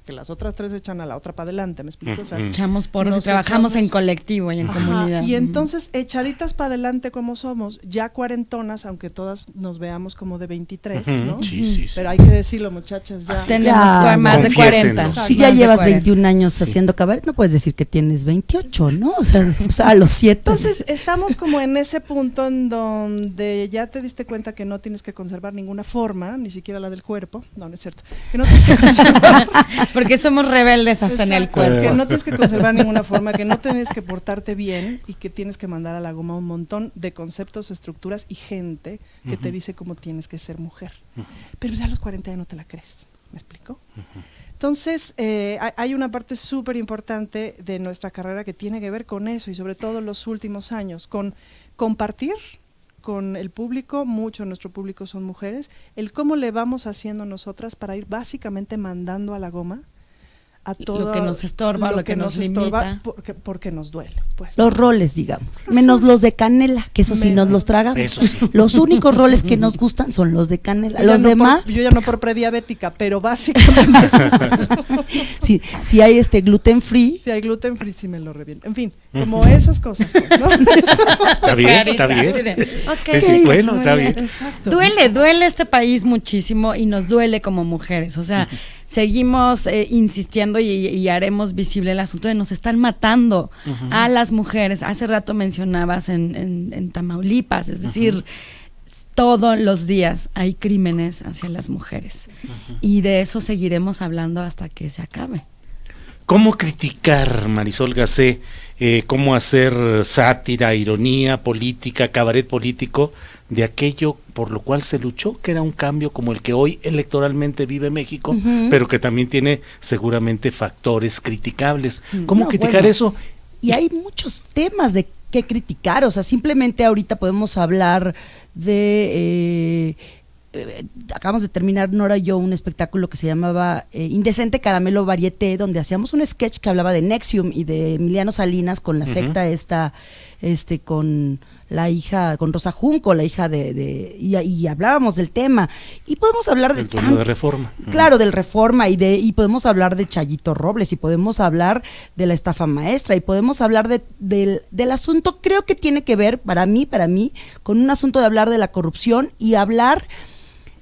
que las otras 3 echan a la otra para adelante, ¿me explico? O sea, echamos por y trabajamos en colectivo y en comunidad. Y entonces, echaditas para adelante como somos, ya cuarentonas, aunque todas nos veamos como de 23, ¿no? Sí. Pero hay que decirlo, muchachas, ya. Tenemos más de 40. Si ya llevas 21 años haciendo cabaret, no puedes decir que tienes 28, ¿no? O sea, a los 7. Entonces, estamos como en ese punto en donde ya te diste cuenta que no tienes que conservar ninguna forma, ni siquiera la del cuerpo. No es cierto. Que no tienes que conservar. Porque somos rebeldes hasta en el cuerpo. Que no tienes que conservar ninguna forma, que no tienes que portarte bien y que tienes que mandar a la goma un montón de conceptos, estructuras y gente que te dice cómo tienes que ser mujer. Pero ya a los 40 ya no te la crees. ¿Me explico? Entonces, hay una parte súper importante de nuestra carrera que tiene que ver con eso y sobre todo los últimos años, con compartir con el público, mucho de nuestro público son mujeres, el cómo le vamos haciendo nosotras para ir básicamente mandando a la goma a todo lo que nos estorba, lo que nos limita, porque nos duele. Pues, los roles, digamos, menos los de canela, que eso sí nos los tragamos. Sí. Los únicos roles que nos gustan son los de canela. Los demás. Yo ya no por prediabética, pero básicamente. si hay gluten free. Si hay gluten free, sí me lo reviento. En fin, como esas cosas, pues, ¿no? Está bien, está bien. Okay. Sí, bueno, está bien. Exacto. Duele este país muchísimo y nos duele como mujeres. O sea, seguimos insistiendo y haremos visible el asunto de nos están matando a las mujeres. Hace rato mencionabas en Tamaulipas, es decir, todos los días hay crímenes hacia las mujeres y de eso seguiremos hablando hasta que se acabe. ¿Cómo criticar, Marisol Gacé? ¿Cómo hacer sátira, ironía política, cabaret político de aquello por lo cual se luchó, que era un cambio como el que hoy electoralmente vive México, pero que también tiene seguramente factores criticables? ¿Cómo criticar eso? Y hay muchos temas de qué criticar, o sea, simplemente ahorita podemos hablar de... acabamos de terminar, Nora y yo, un espectáculo que se llamaba Indecente Caramelo Varieté, donde hacíamos un sketch que hablaba de Nexium y de Emiliano Salinas con la secta esta, con la hija, con Rosa Junco, la hija y hablábamos del tema. Y podemos hablar de Reforma. Claro, del Reforma y podemos hablar de Chayito Robles y podemos hablar de la estafa maestra y podemos hablar del asunto. Creo que tiene que ver, para mí, con un asunto de hablar de la corrupción y hablar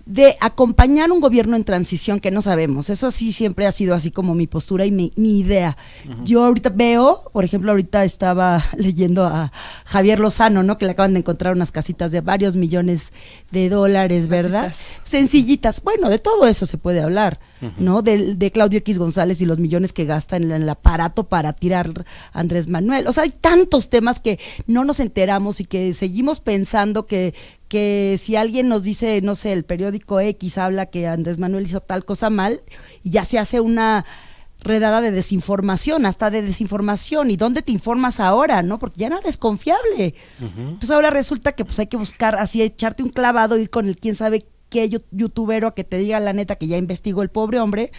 de acompañar un gobierno en transición que no sabemos. Eso sí siempre ha sido así como mi postura y mi idea. Yo ahorita veo, por ejemplo, ahorita estaba leyendo a Javier Lozano, ¿no? Que le acaban de encontrar unas casitas de varios millones de dólares, ¿verdad? Sencillitas. Bueno, de todo eso se puede hablar, ¿no? De Claudio X González y los millones que gasta en el aparato para tirar a Andrés Manuel. O sea, hay tantos temas que no nos enteramos y que seguimos pensando que si alguien nos dice, no sé, el periódico X habla que Andrés Manuel hizo tal cosa mal, y ya se hace una redada de desinformación, hasta de desinformación. ¿Y dónde te informas ahora, no? Porque ya nada es confiable. Entonces ahora resulta que pues hay que buscar así, echarte un clavado, ir con el quién sabe qué youtubero a que te diga la neta que ya investigó el pobre hombre.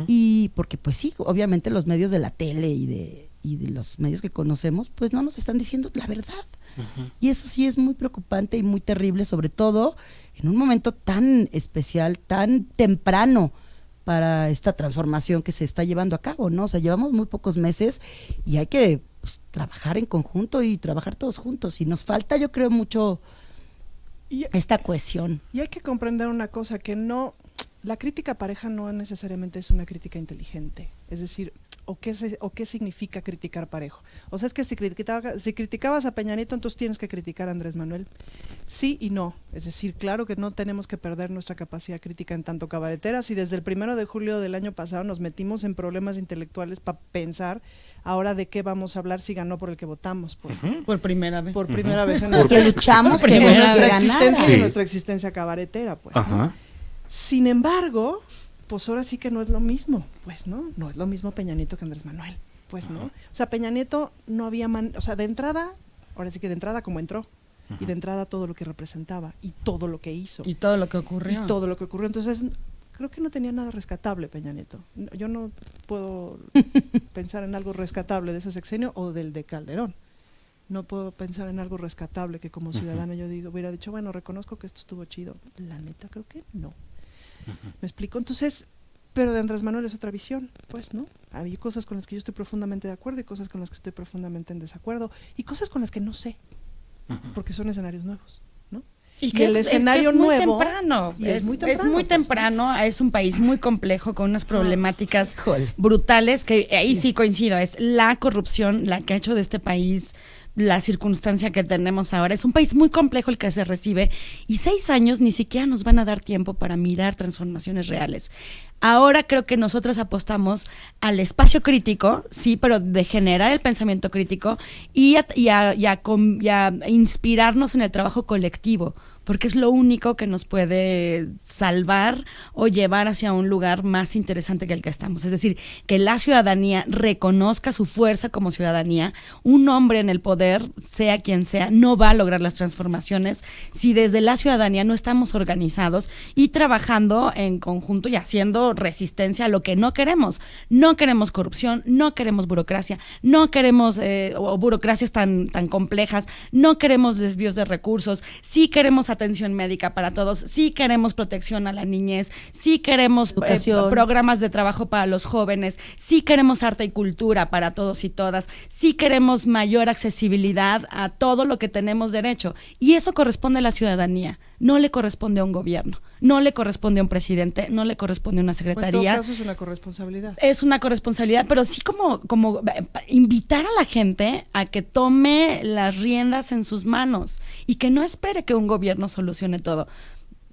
Y porque pues sí, obviamente los medios de la tele y de los medios que conocemos, pues no nos están diciendo la verdad. Y eso sí es muy preocupante y muy terrible, sobre todo en un momento tan especial, tan temprano para esta transformación que se está llevando a cabo, ¿no? O sea, llevamos muy pocos meses y hay que trabajar en conjunto y trabajar todos juntos. Y nos falta, yo creo, mucho esta cohesión. Y hay que comprender una cosa, que la crítica pareja no necesariamente es una crítica inteligente. Es decir, ¿o qué significa criticar parejo? O sea, es que si criticabas a Peña Nieto, entonces tienes que criticar a Andrés Manuel. Sí y no. Es decir, claro que no tenemos que perder nuestra capacidad crítica en tanto cabareteras, y desde el 1 de julio del año pasado nos metimos en problemas intelectuales para pensar ahora de qué vamos a hablar si ganó por el que votamos, pues. Por primera vez. Por primera vez en nuestra luchamos que nuestra existencia cabaretera, pues. ¿No? Sin embargo, pues ahora sí que no es lo mismo, pues, ¿no? No es lo mismo Peña Nieto que Andrés Manuel, pues, ¿no? O sea, Peña Nieto no había o sea, de entrada, ahora sí que de entrada como entró, y de entrada todo lo que representaba, y todo lo que hizo. Y todo lo que ocurrió. Entonces, creo que no tenía nada rescatable Peña Nieto. Yo no puedo pensar en algo rescatable de ese sexenio o del de Calderón. No puedo pensar en algo rescatable que como ciudadano yo hubiera dicho, bueno, reconozco que esto estuvo chido. La neta, creo que no. ¿Me explico? Entonces, pero de Andrés Manuel es otra visión, pues, ¿no? Hay cosas con las que yo estoy profundamente de acuerdo y cosas con las que estoy profundamente en desacuerdo y cosas con las que no sé, porque son escenarios nuevos, ¿no? Y que el escenario nuevo es muy temprano, es un país muy complejo con unas problemáticas brutales que ahí sí coincido, es la corrupción la que ha hecho de este país la circunstancia que tenemos ahora. Es un país muy complejo el que se recibe y 6 años ni siquiera nos van a dar tiempo para mirar transformaciones reales. Ahora creo que nosotras apostamos al espacio crítico, sí, pero de generar el pensamiento crítico y a inspirarnos en el trabajo colectivo, porque es lo único que nos puede salvar o llevar hacia un lugar más interesante que el que estamos. Es decir, que la ciudadanía reconozca su fuerza como ciudadanía. Un hombre en el poder, sea quien sea, no va a lograr las transformaciones si desde la ciudadanía no estamos organizados y trabajando en conjunto y haciendo resistencia a lo que no queremos. No queremos corrupción, no queremos burocracia, no queremos burocracias tan complejas, no queremos desvíos de recursos, sí queremos atención médica para todos, sí queremos protección a la niñez, sí queremos programas de trabajo para los jóvenes, sí queremos arte y cultura para todos y todas, sí queremos mayor accesibilidad a todo lo que tenemos derecho, y eso corresponde a la ciudadanía, no le corresponde a un gobierno, no le corresponde a un presidente, no le corresponde a una secretaría. En todo caso es una corresponsabilidad. Es una corresponsabilidad, pero sí como invitar a la gente a que tome las riendas en sus manos y que no espere que un gobierno solucione todo.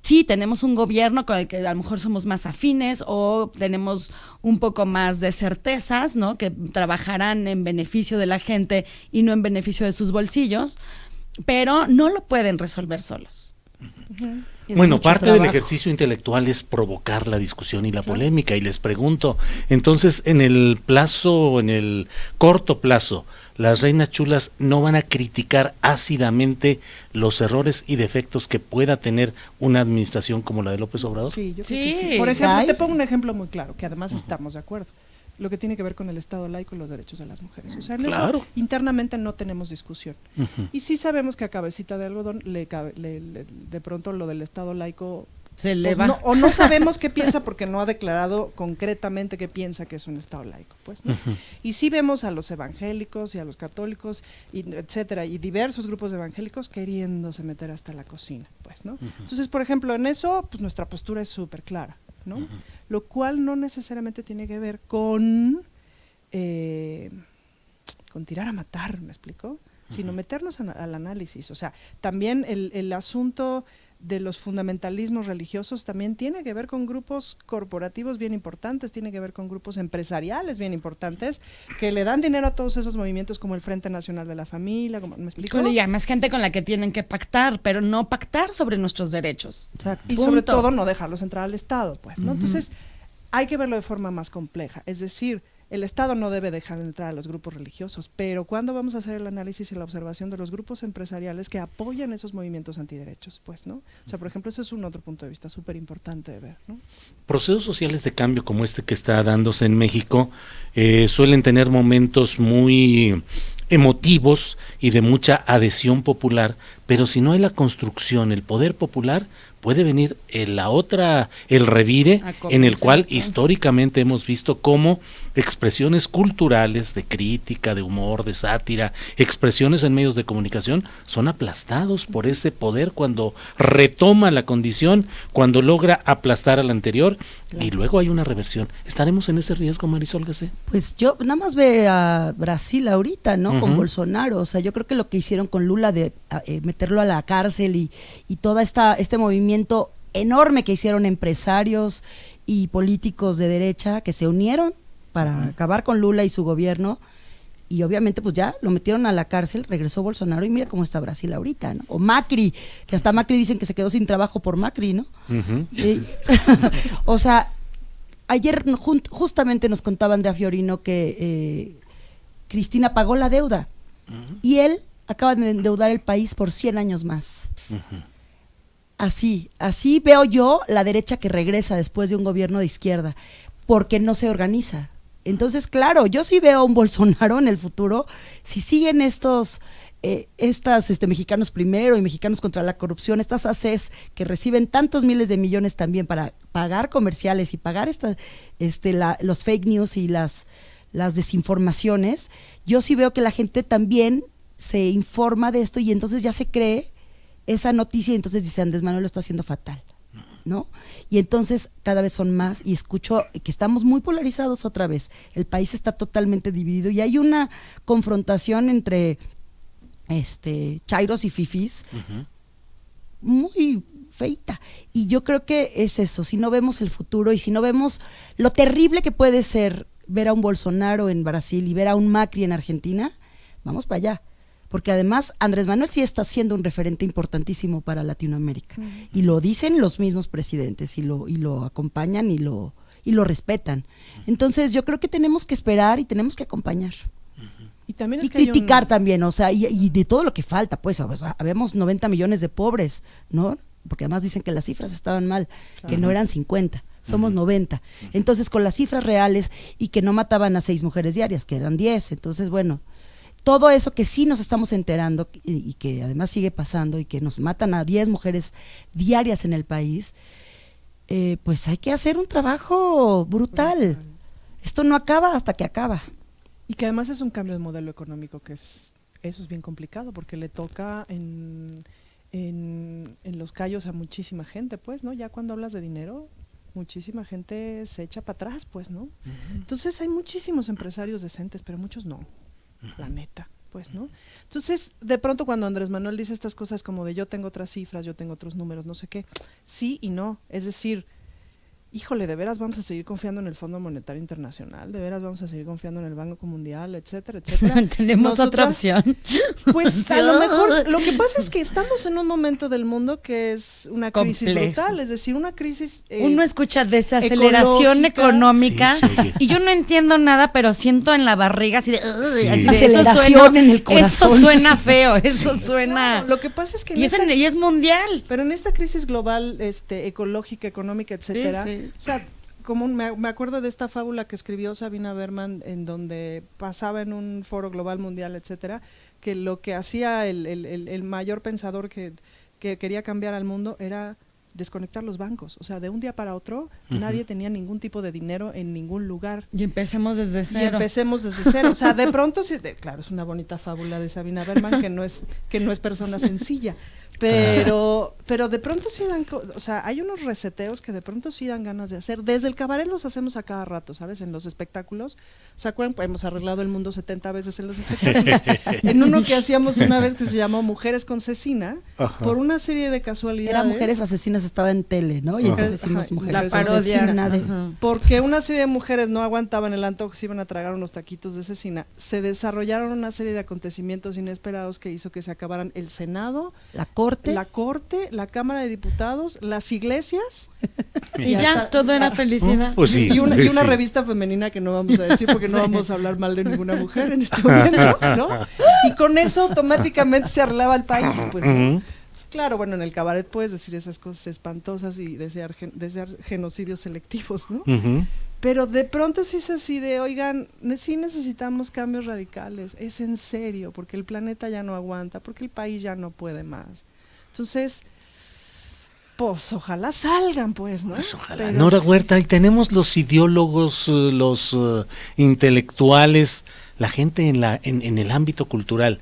Sí, tenemos un gobierno con el que a lo mejor somos más afines o tenemos un poco más de certezas, ¿no? Que trabajarán en beneficio de la gente y no en beneficio de sus bolsillos, pero no lo pueden resolver solos. Bueno, parte del ejercicio intelectual es provocar la discusión y la polémica, y les pregunto, entonces en el corto plazo, las reinas chulas no van a criticar ácidamente los errores y defectos que pueda tener una administración como la de López Obrador. Sí, yo creo que sí. Por ejemplo, te pongo un ejemplo muy claro, que además estamos de acuerdo. Lo que tiene que ver con el Estado laico y los derechos de las mujeres. O sea, en eso internamente no tenemos discusión. Y sí sabemos que a cabecita de algodón de pronto lo del Estado laico se le va. No, o no sabemos qué piensa porque no ha declarado concretamente qué piensa que es un Estado laico, pues, ¿no? Y sí vemos a los evangélicos y a los católicos, y etcétera, y diversos grupos de evangélicos queriéndose meter hasta la cocina, pues, ¿no? Entonces, por ejemplo, en eso, pues nuestra postura es súper clara, ¿no? Lo cual no necesariamente tiene que ver con tirar a matar, ¿me explico? Sino meternos al análisis. O sea, también el asunto de los fundamentalismos religiosos también tiene que ver con grupos corporativos bien importantes, tiene que ver con grupos empresariales bien importantes que le dan dinero a todos esos movimientos como el Frente Nacional de la Familia, ¿me explico? Y además gente con la que tienen que pactar, pero no pactar sobre nuestros derechos. Y sobre todo no dejarlos entrar al Estado, pues, ¿no? Entonces, hay que verlo de forma más compleja, es decir, el Estado no debe dejar entrar a los grupos religiosos, pero ¿cuándo vamos a hacer el análisis y la observación de los grupos empresariales que apoyan esos movimientos antiderechos? Pues, ¿no? O sea, por ejemplo, ese es un otro punto de vista súper importante de ver, ¿no? Procesos sociales de cambio como este que está dándose en México suelen tener momentos muy emotivos y de adhesión popular, pero si no hay la construcción, el poder popular, puede venir el revire en el cual históricamente hemos visto cómo expresiones culturales de crítica, de humor, de sátira, expresiones en medios de comunicación son aplastados por ese poder cuando retoma la condición, cuando logra aplastar al anterior y luego hay una reversión. ¿Estaremos en ese riesgo, Marisol Gacé? Pues yo nada más ve a Brasil ahorita, ¿no? Con Bolsonaro, o sea, yo creo que lo que hicieron con Lula de meterlo a la cárcel y todo este movimiento enorme que hicieron empresarios y políticos de derecha que se unieron para acabar con Lula y su gobierno, y obviamente pues ya lo metieron a la cárcel, regresó Bolsonaro y mira cómo está Brasil ahorita, ¿no? O Macri, que hasta Macri dicen que se quedó sin trabajo por Macri, ¿no? O sea, ayer justamente nos contaba Andrea Fiorino que Cristina pagó la deuda y él acaba de endeudar el país por 100 años más. Así veo yo la derecha que regresa después de un gobierno de izquierda, porque no se organiza. Entonces, claro, yo sí veo a un Bolsonaro en el futuro, si siguen estas mexicanos primero y mexicanos contra la corrupción, estas ACs que reciben tantos miles de millones también para pagar comerciales y pagar los fake news y las desinformaciones, yo sí veo que la gente también se informa de esto y entonces ya se cree esa noticia y entonces dice Andrés Manuel lo está haciendo fatal, ¿no? Y entonces cada vez son más y escucho que estamos muy polarizados otra vez, el país está totalmente dividido y hay una confrontación entre chairos y fifís muy feita, y yo creo que es eso, si no vemos el futuro y si no vemos lo terrible que puede ser ver a un Bolsonaro en Brasil y ver a un Macri en Argentina, vamos para allá. porque además Andrés Manuel sí está siendo un referente importantísimo para Latinoamérica, y lo dicen los mismos presidentes, y lo acompañan y lo respetan. Entonces yo creo que tenemos que esperar y tenemos que acompañar. Y también y criticar también, o sea, y de todo lo que falta, pues, o sea, habemos 90 millones de pobres, ¿no? Porque además dicen que las cifras estaban mal, que no eran 50, somos 90. Entonces, con las cifras reales, y que no mataban a 6 mujeres diarias, que eran 10. Entonces, bueno, todo eso que sí nos estamos enterando, y que además sigue pasando, y que nos matan a 10 mujeres diarias en el país, pues hay que hacer un trabajo brutal. Esto no acaba hasta que acaba. Y que además es un cambio de modelo económico, eso es bien complicado, porque le toca en los callos a muchísima gente, pues, ¿no? Ya cuando hablas de dinero, muchísima gente se echa para atrás, pues, ¿no? Entonces hay muchísimos empresarios decentes, pero muchos no, la neta, pues, ¿no? Entonces, de pronto cuando Andrés Manuel dice estas cosas como de yo tengo otras cifras, yo tengo otros números, no sé qué, sí y no, es decir, híjole, de veras vamos a seguir confiando en el Fondo Monetario Internacional, de veras vamos a seguir confiando en el Banco Mundial, etcétera, etcétera. Tenemos otra opción. Pues a lo mejor, lo que pasa es que estamos en un momento del mundo que es una crisis brutal, es decir, una crisis uno escucha desaceleración económica y yo no entiendo nada, pero siento en la barriga así de aceleración en el corazón. Eso suena feo, eso suena. No, lo que pasa es que y es mundial. Pero en esta crisis global, ecológica, económica, etcétera, o sea, como me acuerdo de esta fábula que escribió Sabina Berman, en donde pasaba en un foro global mundial, etcétera, que lo que hacía el mayor pensador que quería cambiar al mundo era desconectar los bancos. O sea, de un día para otro, nadie tenía ningún tipo de dinero en ningún lugar. Y empecemos desde cero. O sea, de pronto, claro, es una bonita fábula de Sabina Berman, que no es persona sencilla. Pero de pronto sí o sea, hay unos reseteos que de pronto sí dan ganas de hacer. Desde el cabaret los hacemos a cada rato, ¿sabes? En los espectáculos. ¿Se acuerdan? Pues hemos arreglado el mundo 70 veces en los espectáculos. En uno que hacíamos una vez que se llamó Mujeres con Cecina, por una serie de casualidades. Era Mujeres Asesinas, estaba en tele, ¿no? Y entonces hicimos Mujeres con Cecina. Porque una serie de mujeres no aguantaban el antojo, se iban a tragar unos taquitos de cecina. Se desarrollaron una serie de acontecimientos inesperados que hizo que se acabaran el Senado, la Corte, la Cámara de Diputados, las iglesias. Y ya, todo era felicidad. Pues sí, y una revista femenina que no vamos a decir porque no vamos a hablar mal de ninguna mujer en este momento, ¿no? Y con eso automáticamente se arreglaba el país, pues, ¿no? Claro, bueno, en el cabaret puedes decir esas cosas espantosas y desear genocidios selectivos, ¿no? Pero de pronto sí es así de, oigan, sí necesitamos cambios radicales, es en serio, porque el planeta ya no aguanta, porque el país ya no puede más. Entonces, pues ojalá salgan, pues, ¿no? Pues ojalá. Nora Huerta, y tenemos los ideólogos, los intelectuales, la gente en el ámbito cultural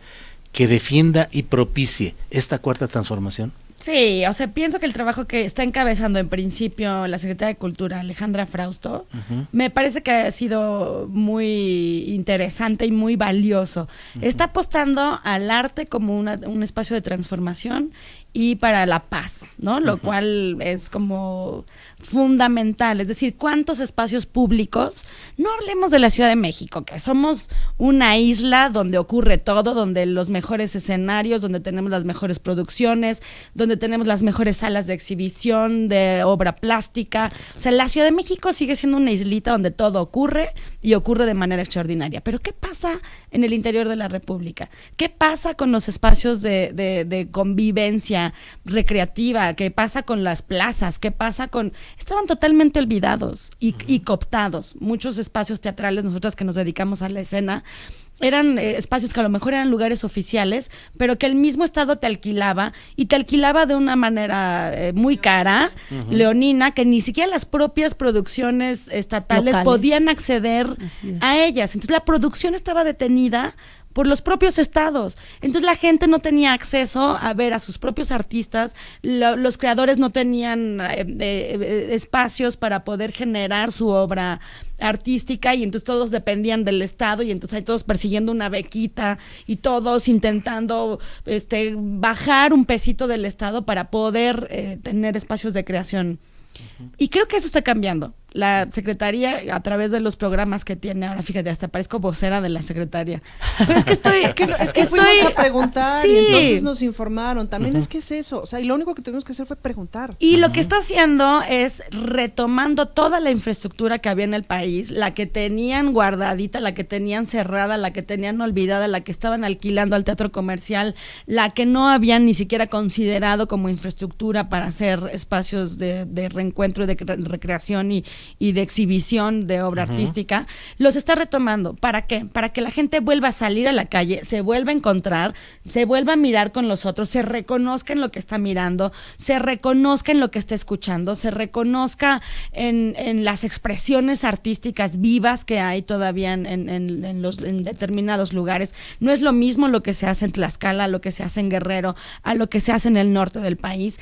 que defienda y propicie esta cuarta transformación. Sí, o sea, pienso que el trabajo que está encabezando en principio la Secretaria de Cultura, Alejandra Frausto, me parece que ha sido muy interesante y muy valioso. Está apostando al arte como un espacio de transformación y para la paz, ¿no? Lo cual es como fundamental, es decir, ¿cuántos espacios públicos? No hablemos de la Ciudad de México, que somos una isla donde ocurre todo, donde los mejores escenarios, donde tenemos las mejores producciones, donde tenemos las mejores salas de exhibición, de obra plástica. O sea, la Ciudad de México sigue siendo una islita donde todo ocurre y ocurre de manera extraordinaria. Pero ¿qué pasa en el interior de la República? ¿Qué pasa con los espacios de convivencia recreativa? ¿Qué pasa con las plazas? ¿Qué pasa con...? Estaban totalmente olvidados y cooptados. Muchos espacios teatrales, nosotras que nos dedicamos a la escena, eran espacios que a lo mejor eran lugares oficiales, pero que el mismo Estado te alquilaba, y te alquilaba de una manera muy cara, leonina, que ni siquiera las propias producciones estatales locales podían acceder a ellas. Entonces la producción estaba detenida por los propios estados. Entonces la gente no tenía acceso a ver a sus propios artistas, los creadores no tenían espacios para poder generar su obra artística, y entonces todos dependían del Estado, y entonces hay todos persiguiendo una bequita y todos intentando bajar un pesito del Estado para poder tener espacios de creación. Y creo que eso está cambiando. la Secretaría, a través de los programas que tiene ahora, fíjate, hasta parezco vocera de la Secretaría. Pero es que estoy... es que fuimos a preguntar sí. y entonces nos informaron. También es que es eso. O sea, y lo único que tuvimos que hacer fue preguntar. Y lo que está haciendo es retomando toda la infraestructura que había en el país, la que tenían guardadita, la que tenían cerrada, la que tenían olvidada, la que estaban alquilando al teatro comercial, la que no habían ni siquiera considerado como infraestructura para hacer espacios de reencuentro y de recreación y de exhibición de obra artística, los está retomando. ¿Para qué? Para que la gente vuelva a salir a la calle, se vuelva a encontrar, se vuelva a mirar con los otros, se reconozca en lo que está mirando, se reconozca en lo que está escuchando, se reconozca en las expresiones artísticas vivas que hay todavía en determinados lugares. No es lo mismo lo que se hace en Tlaxcala, lo que se hace en Guerrero, a lo que se hace en el norte del país.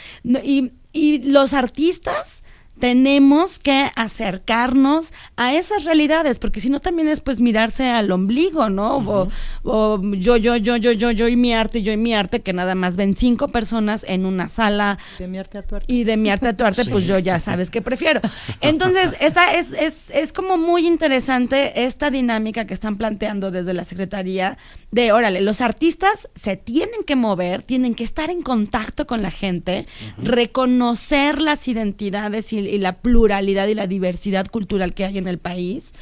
Y los artistas tenemos que acercarnos a esas realidades, porque si no también es pues mirarse al ombligo, ¿no? O yo y mi arte, que nada más ven 5 personas en una sala. De mi arte a tu arte. Y de mi arte a tu arte, pues yo ya sabes que prefiero. Entonces, esta es como muy interesante esta dinámica que están planteando desde la Secretaría de, órale, los artistas se tienen que mover, tienen que estar en contacto con la gente, reconocer las identidades y la pluralidad y la diversidad cultural que hay en el país,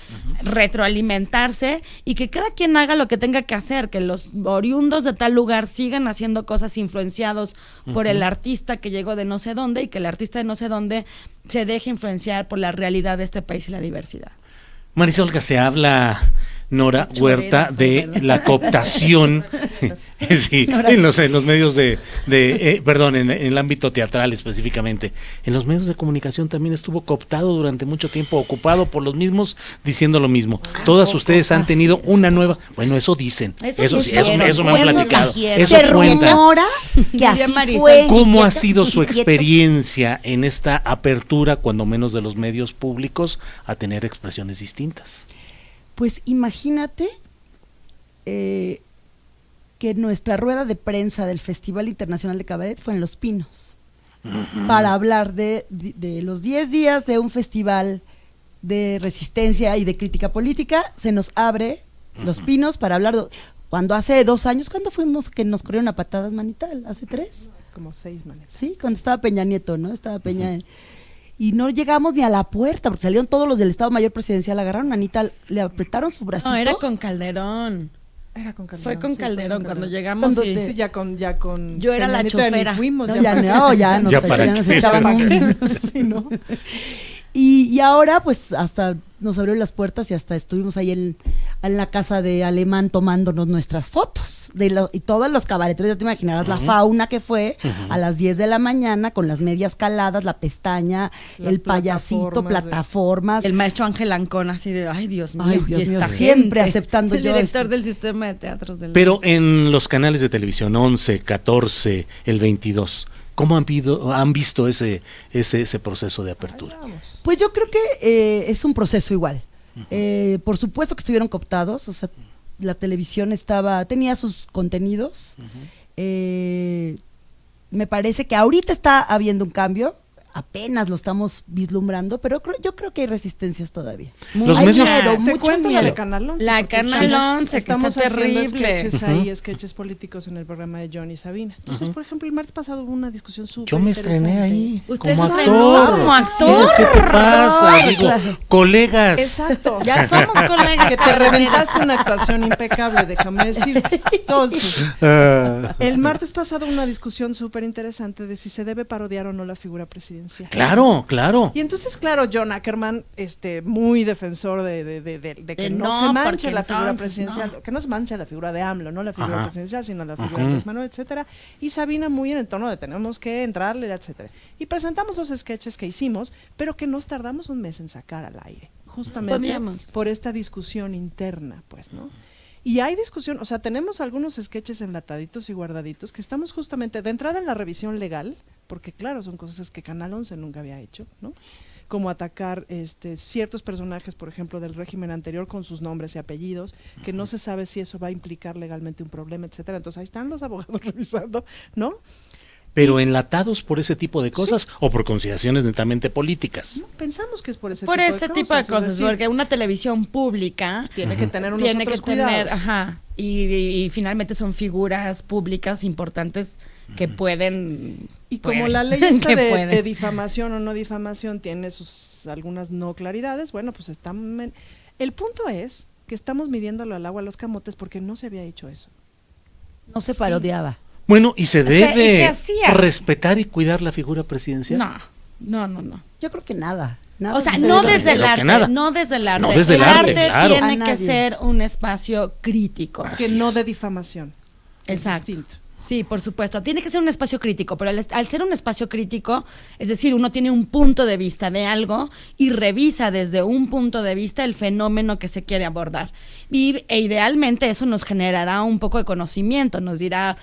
retroalimentarse y que cada quien haga lo que tenga que hacer, que los oriundos de tal lugar sigan haciendo cosas influenciados por el artista que llegó de no sé dónde y que el artista de no sé dónde se deje influenciar por la realidad de este país y la diversidad. Marisol, que se habla, Nora Huerta, de la cooptación sí, en los medios perdón, en el ámbito teatral específicamente. En los medios de comunicación también estuvo cooptado durante mucho tiempo, ocupado por los mismos, diciendo lo mismo. Todas ustedes han tenido una nueva... Bueno, eso dicen. Eso me han platicado. Eso cuentan. Que así fue. ¿Cómo ha sido su experiencia en esta apertura, cuando menos de los medios públicos, a tener expresiones distintas? Pues imagínate que nuestra rueda de prensa del Festival Internacional de Cabaret fue en Los Pinos, para hablar de los 10 días de un festival de resistencia y de crítica política. Se nos abre Los Pinos para hablar cuando hace 2 años, ¿cuándo fuimos que nos corrieron a patadas, manita? ¿Hace 3? Como 6, manita. Sí, cuando estaba Peña Nieto, ¿no? Estaba Peña... Y no llegamos ni a la puerta, porque salieron todos los del Estado Mayor Presidencial, agarraron a Anita, le apretaron su bracito. No, era con Calderón. Fue con Calderón cuando llegamos. Sí, ya con yo era la chofera. Fuimos, ya nos echaban un... sí, ¿no? Y ahora pues hasta nos abrió las puertas y hasta estuvimos ahí en la casa de Alemán tomándonos nuestras fotos y todos los cabareteros, ya te imaginarás la fauna que fue a las 10 de la mañana con las medias caladas, la pestaña, el payasito, plataformas. El maestro Ángel Ancón así de, ay Dios mío, siempre aceptando el director del sistema de teatros del... Pero en los canales de televisión 11, 14, el 22, ¿cómo han visto ese proceso de apertura? Pues yo creo que es un proceso igual. Por supuesto que estuvieron cooptados, o sea, la televisión tenía sus contenidos. Me parece que ahorita está habiendo un cambio. Apenas lo estamos vislumbrando, pero yo creo que hay resistencias todavía. Mucho miedo. De Canal 11. La Canal 11, estamos que está terrible. Sketches ahí, sketches políticos en el programa de Johnny Sabina. Entonces, por ejemplo, el martes pasado hubo una discusión súper interesante. Yo me estrené ahí. ¿Usted se estrenó como actor? ¿Qué te pasa? Digo, colegas. Exacto. Ya somos colegas. Que te reventaste una actuación impecable, déjame decir. Entonces, el martes pasado una discusión súper interesante de si se debe parodiar o no la figura presidencial. Claro. Y entonces, claro, John Ackerman, muy defensor de que no se manche la figura presidencial, que no se manche la figura de AMLO, no la figura presidencial, sino la figura de Andrés Manuel, etcétera. Y Sabina muy en el tono de tenemos que entrarle, etcétera. Y presentamos 2 sketches que hicimos, pero que nos tardamos un mes en sacar al aire, justamente por esta discusión interna, pues, ¿no? Y hay discusión, o sea, tenemos algunos sketches enlataditos y guardaditos que estamos justamente de entrada en la revisión legal, porque claro, son cosas que Canal 11 nunca había hecho, ¿no? Como atacar ciertos personajes, por ejemplo, del régimen anterior con sus nombres y apellidos, que no se sabe si eso va a implicar legalmente un problema, etcétera. Entonces ahí están los abogados revisando, ¿no? pero enlatados por ese tipo de cosas o por consideraciones netamente políticas. No, pensamos que es por ese tipo de cosas, porque una televisión pública tiene que tener unos otros cuidados. Y finalmente son figuras públicas importantes que pueden... Y como la ley esta de difamación o no difamación tiene algunas no claridades, bueno, pues el punto es que estamos midiéndolo al agua a los camotes porque no se había hecho eso. No se parodiaba. Bueno, ¿y se debe respetar y cuidar la figura presidencial? No. Yo creo que nada. O sea, no desde el arte. El arte claro. tiene que ser un espacio crítico. Que no de difamación. Exacto. Es distinto. Sí, por supuesto. Tiene que ser un espacio crítico, pero al ser un espacio crítico, es decir, uno tiene un punto de vista de algo y revisa desde un punto de vista el fenómeno que se quiere abordar. E idealmente eso nos generará un poco de conocimiento, nos dirá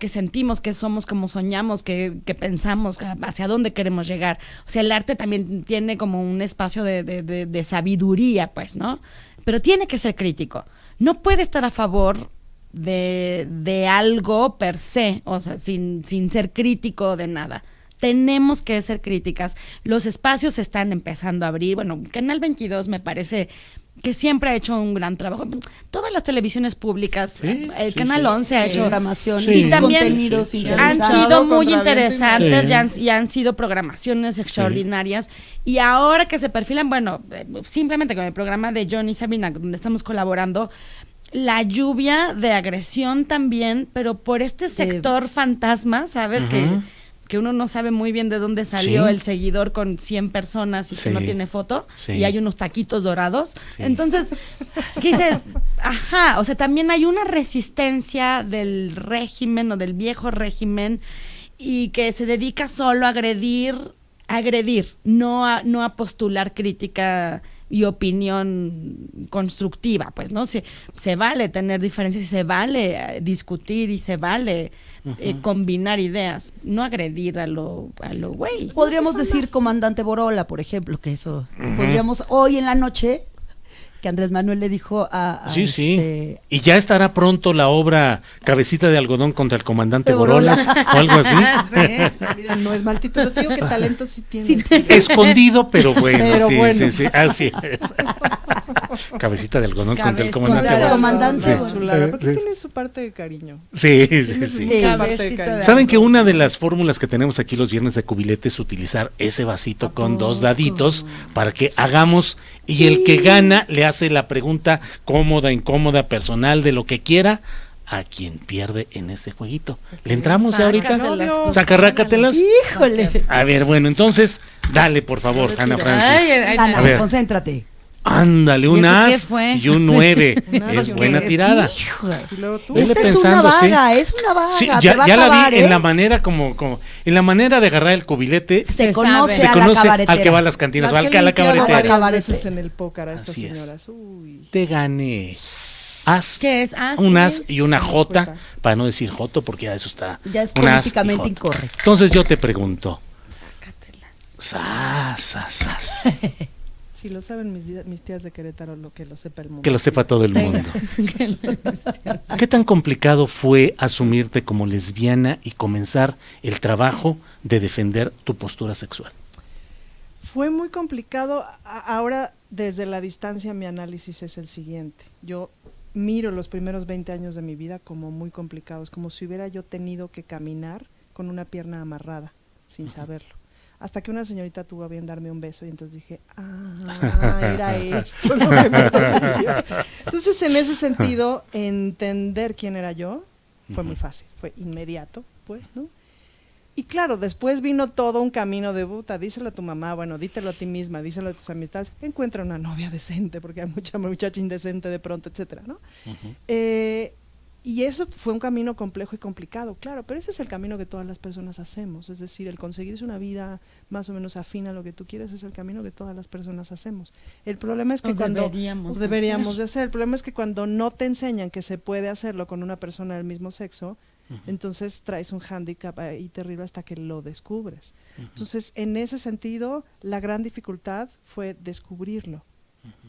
qué sentimos, qué somos, cómo soñamos, qué pensamos, hacia dónde queremos llegar. O sea, el arte también tiene como un espacio de sabiduría, pues, ¿no? Pero tiene que ser crítico. No puede estar a favor de algo per se, o sea, sin ser crítico de nada. Tenemos que ser críticas. Los espacios se están empezando a abrir. Bueno, Canal 22 me parece que siempre ha hecho un gran trabajo. Todas las televisiones públicas, Canal 11 ha hecho programaciones y también contenidos han sido muy interesantes y han sido programaciones extraordinarias. Y ahora que se perfilan, bueno, simplemente con el programa de Johnny Sabina, donde estamos colaborando, la lluvia de agresión también, pero por este sector fantasma, ¿sabes? Que uno no sabe muy bien de dónde salió el seguidor con 100 personas y que no tiene foto y hay unos taquitos dorados. Entonces, ¿qué dices? O sea, también hay una resistencia del régimen o del viejo régimen y que se dedica solo a agredir, no a postular crítica y opinión constructiva, pues, ¿no? Se vale tener diferencias y se vale discutir y se vale combinar ideas, no agredir a lo güey. Podríamos decir comandante Borola, por ejemplo, que eso podríamos hoy en la noche, que Andrés Manuel le dijo a sí. Y ya estará pronto la obra Cabecita de algodón contra el comandante Borolas o algo así. Mira, no es mal título, te digo que talento sí tiene. Sí, escondido, pero bueno. Sí, así es. Cabecita de algodón contra el comandante Borolas. Porque tiene su parte de cariño. Sí. Cariño. Saben que una de las fórmulas que tenemos aquí los viernes de cubilete es utilizar ese vasito con 2 daditos para que hagamos, y el que gana le hace la pregunta cómoda, incómoda, personal, de lo que quiera, a quien pierde en ese jueguito. ¿Le entramos ahorita? Sacarrácatelas. Híjole. A ver, bueno, entonces, dale, por favor, Ana Francis. Ana, concéntrate. Ándale, un as y un 9. Es buena tirada. Esta es una vaga, Sí, ya la vi en la manera como en la manera de agarrar el cubilete. Se conoce al que va a las cantinas, o al que a la cabaretera. Veces en el póker a estas señoras. Te gané. As, ¿qué es as? Un as y una jota, para no decir joto, porque ya eso está. Ya es políticamente incorrecto. Entonces yo te pregunto. Sácatelas. Si lo saben mis tías de Querétaro, que lo sepa el mundo. Que lo sepa todo el mundo. ¿Qué tan complicado fue asumirte como lesbiana y comenzar el trabajo de defender tu postura sexual? Fue muy complicado. Ahora, desde la distancia, mi análisis es el siguiente. Yo miro los primeros 20 años de mi vida como muy complicados, como si hubiera yo tenido que caminar con una pierna amarrada, sin saberlo. Hasta que una señorita tuvo a bien darme un beso y entonces dije, era esto lo que me dolía. Entonces, en ese sentido, entender quién era yo fue muy fácil, fue inmediato, pues, ¿no? Y claro, después vino todo un camino de buta, díselo a tu mamá, bueno, dítelo a ti misma, díselo a tus amistades, encuentra una novia decente, porque hay mucha muchacha indecente de pronto, etcétera, ¿no? Y eso fue un camino complejo y complicado, claro, pero ese es el camino que todas las personas hacemos, es decir, el conseguirse una vida más o menos afín a lo que tú quieres es el camino que todas las personas hacemos. El problema es que deberíamos de hacer, el problema es que cuando no te enseñan que se puede hacerlo con una persona del mismo sexo, entonces traes un hándicap ahí terrible hasta que lo descubres. Entonces, en ese sentido, la gran dificultad fue descubrirlo,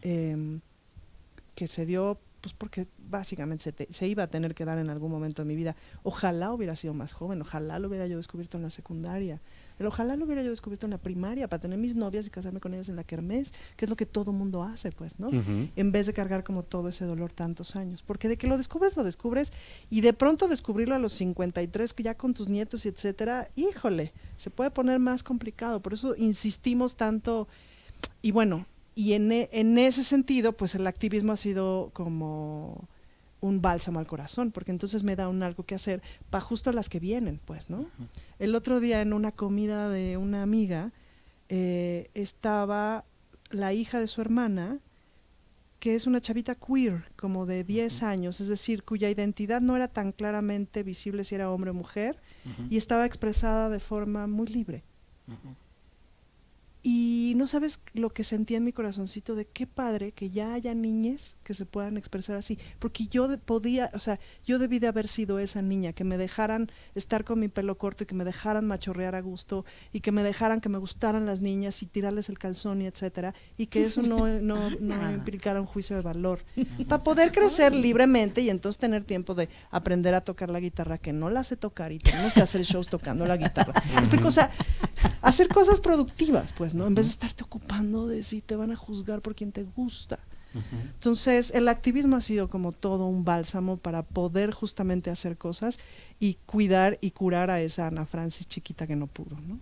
que se dio pues porque básicamente se iba a tener que dar en algún momento de mi vida. Ojalá hubiera sido más joven, ojalá lo hubiera yo descubierto en la secundaria, pero ojalá lo hubiera yo descubierto en la primaria para tener mis novias y casarme con ellas en la kermés, que es lo que todo mundo hace, pues, ¿no? En vez de cargar como todo ese dolor tantos años, porque de que lo descubres y de pronto descubrirlo a los 53 que ya con tus nietos y etcétera, híjole, se puede poner más complicado, por eso insistimos tanto. Y bueno, y en ese sentido, pues el activismo ha sido como un bálsamo al corazón, porque entonces me da algo que hacer para justo las que vienen, pues, ¿no? El otro día en una comida de una amiga estaba la hija de su hermana, que es una chavita queer, como de 10 años, es decir, cuya identidad no era tan claramente visible si era hombre o mujer, y estaba expresada de forma muy libre. Y no sabes lo que sentí en mi corazoncito de qué padre que ya haya niñas que se puedan expresar así, porque yo debí de haber sido esa niña, que me dejaran estar con mi pelo corto y que me dejaran machorrear a gusto y que me dejaran que me gustaran las niñas y tirarles el calzón y etcétera, y que eso no implicara un juicio de valor, para poder crecer libremente y entonces tener tiempo de aprender a tocar la guitarra, que no la sé tocar y tenemos que hacer shows tocando la guitarra. O sea, hacer cosas productivas, pues, ¿no? En vez de estarte ocupando de si te van a juzgar por quien te gusta. Entonces, el activismo ha sido como todo un bálsamo para poder justamente hacer cosas y cuidar y curar a esa Ana Francis chiquita que no pudo, ¿no?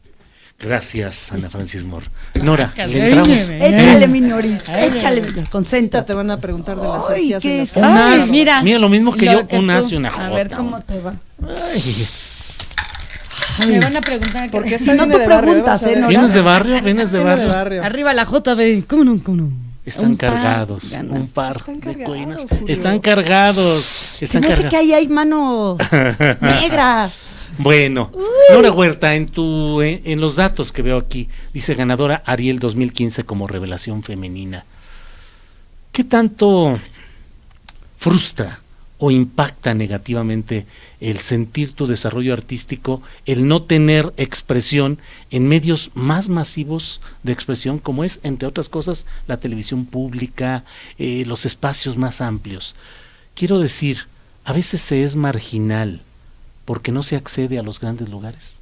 Gracias, Ana Francis Moore. Nora, ¿le entramos? Échale, mi Noris, échale. Concéntrate. Te van a preguntar de las cirugías en las unas, mira lo mismo que yo, un as y una jota. A ver cómo te va. Me van a preguntar porque si no te preguntas, ¿eh? ¿Vienes de barrio? ¿Vienes de barrio? Arriba la JB, ¿cómo no? Están cargados, un par de cuenas. Están cargados. Se me hace que ahí hay mano negra. Bueno, Nora Huerta, en los datos que veo aquí, dice ganadora Ariel 2015 como revelación femenina. ¿Qué tanto frustra o impacta negativamente el sentir tu desarrollo artístico, el no tener expresión en medios más masivos de expresión, como es, entre otras cosas, la televisión pública, los espacios más amplios? Quiero decir, a veces se es marginal porque no se accede a los grandes lugares.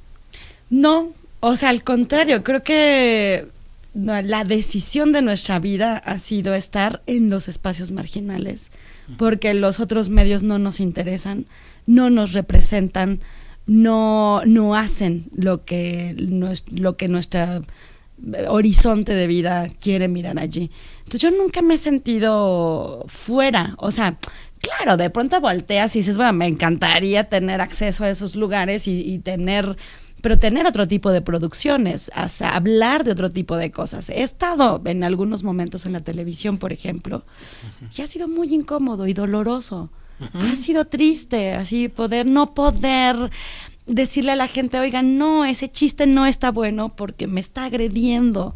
No, o sea, al contrario, creo que la decisión de nuestra vida ha sido estar en los espacios marginales, porque los otros medios no nos interesan, no nos representan, no hacen lo que nuestro horizonte de vida quiere mirar allí. Entonces yo nunca me he sentido fuera, o sea, claro, de pronto volteas y dices, bueno, me encantaría tener acceso a esos lugares y tener otro tipo de producciones, hablar de otro tipo de cosas. He estado en algunos momentos en la televisión, por ejemplo, y ha sido muy incómodo y doloroso. Ha sido triste, así no poder decirle a la gente, oigan, no, ese chiste no está bueno porque me está agrediendo.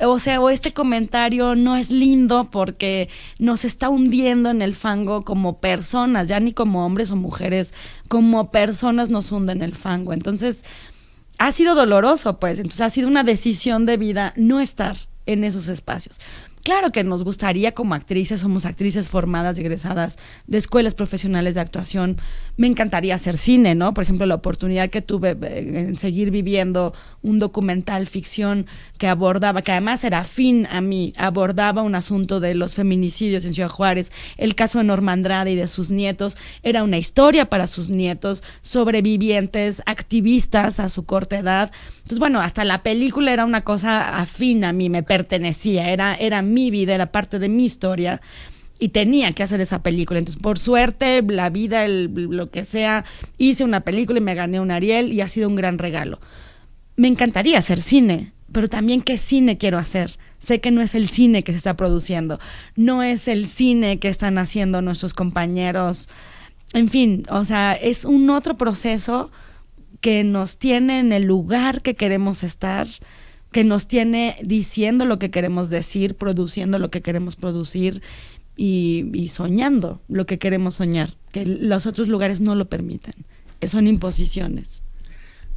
O sea, o este comentario no es lindo porque nos está hundiendo en el fango como personas, ya ni como hombres o mujeres, como personas nos hunden en el fango. Entonces, ha sido doloroso, pues. Entonces, ha sido una decisión de vida no estar en esos espacios. Claro que nos gustaría como actrices, somos actrices formadas y egresadas de escuelas profesionales de actuación. Me encantaría hacer cine, ¿no? Por ejemplo, la oportunidad que tuve en seguir viviendo un documental ficción que abordaba, que además era afín a mí, abordaba un asunto de los feminicidios en Ciudad Juárez, el caso de Norma Andrade y de sus nietos, era una historia para sus nietos, sobrevivientes, activistas a su corta edad. Entonces, bueno, hasta la película era una cosa afín a mí, me pertenecía, era mi vida, era parte de mi historia y tenía que hacer esa película. Entonces, por suerte, la vida, lo que sea, hice una película y me gané un Ariel y ha sido un gran regalo. Me encantaría hacer cine, pero también qué cine quiero hacer. Sé que no es el cine que se está produciendo, no es el cine que están haciendo nuestros compañeros. En fin, o sea, es un otro proceso que nos tiene en el lugar que queremos estar, que nos tiene diciendo lo que queremos decir, produciendo lo que queremos producir y soñando lo que queremos soñar, que los otros lugares no lo permiten, son imposiciones.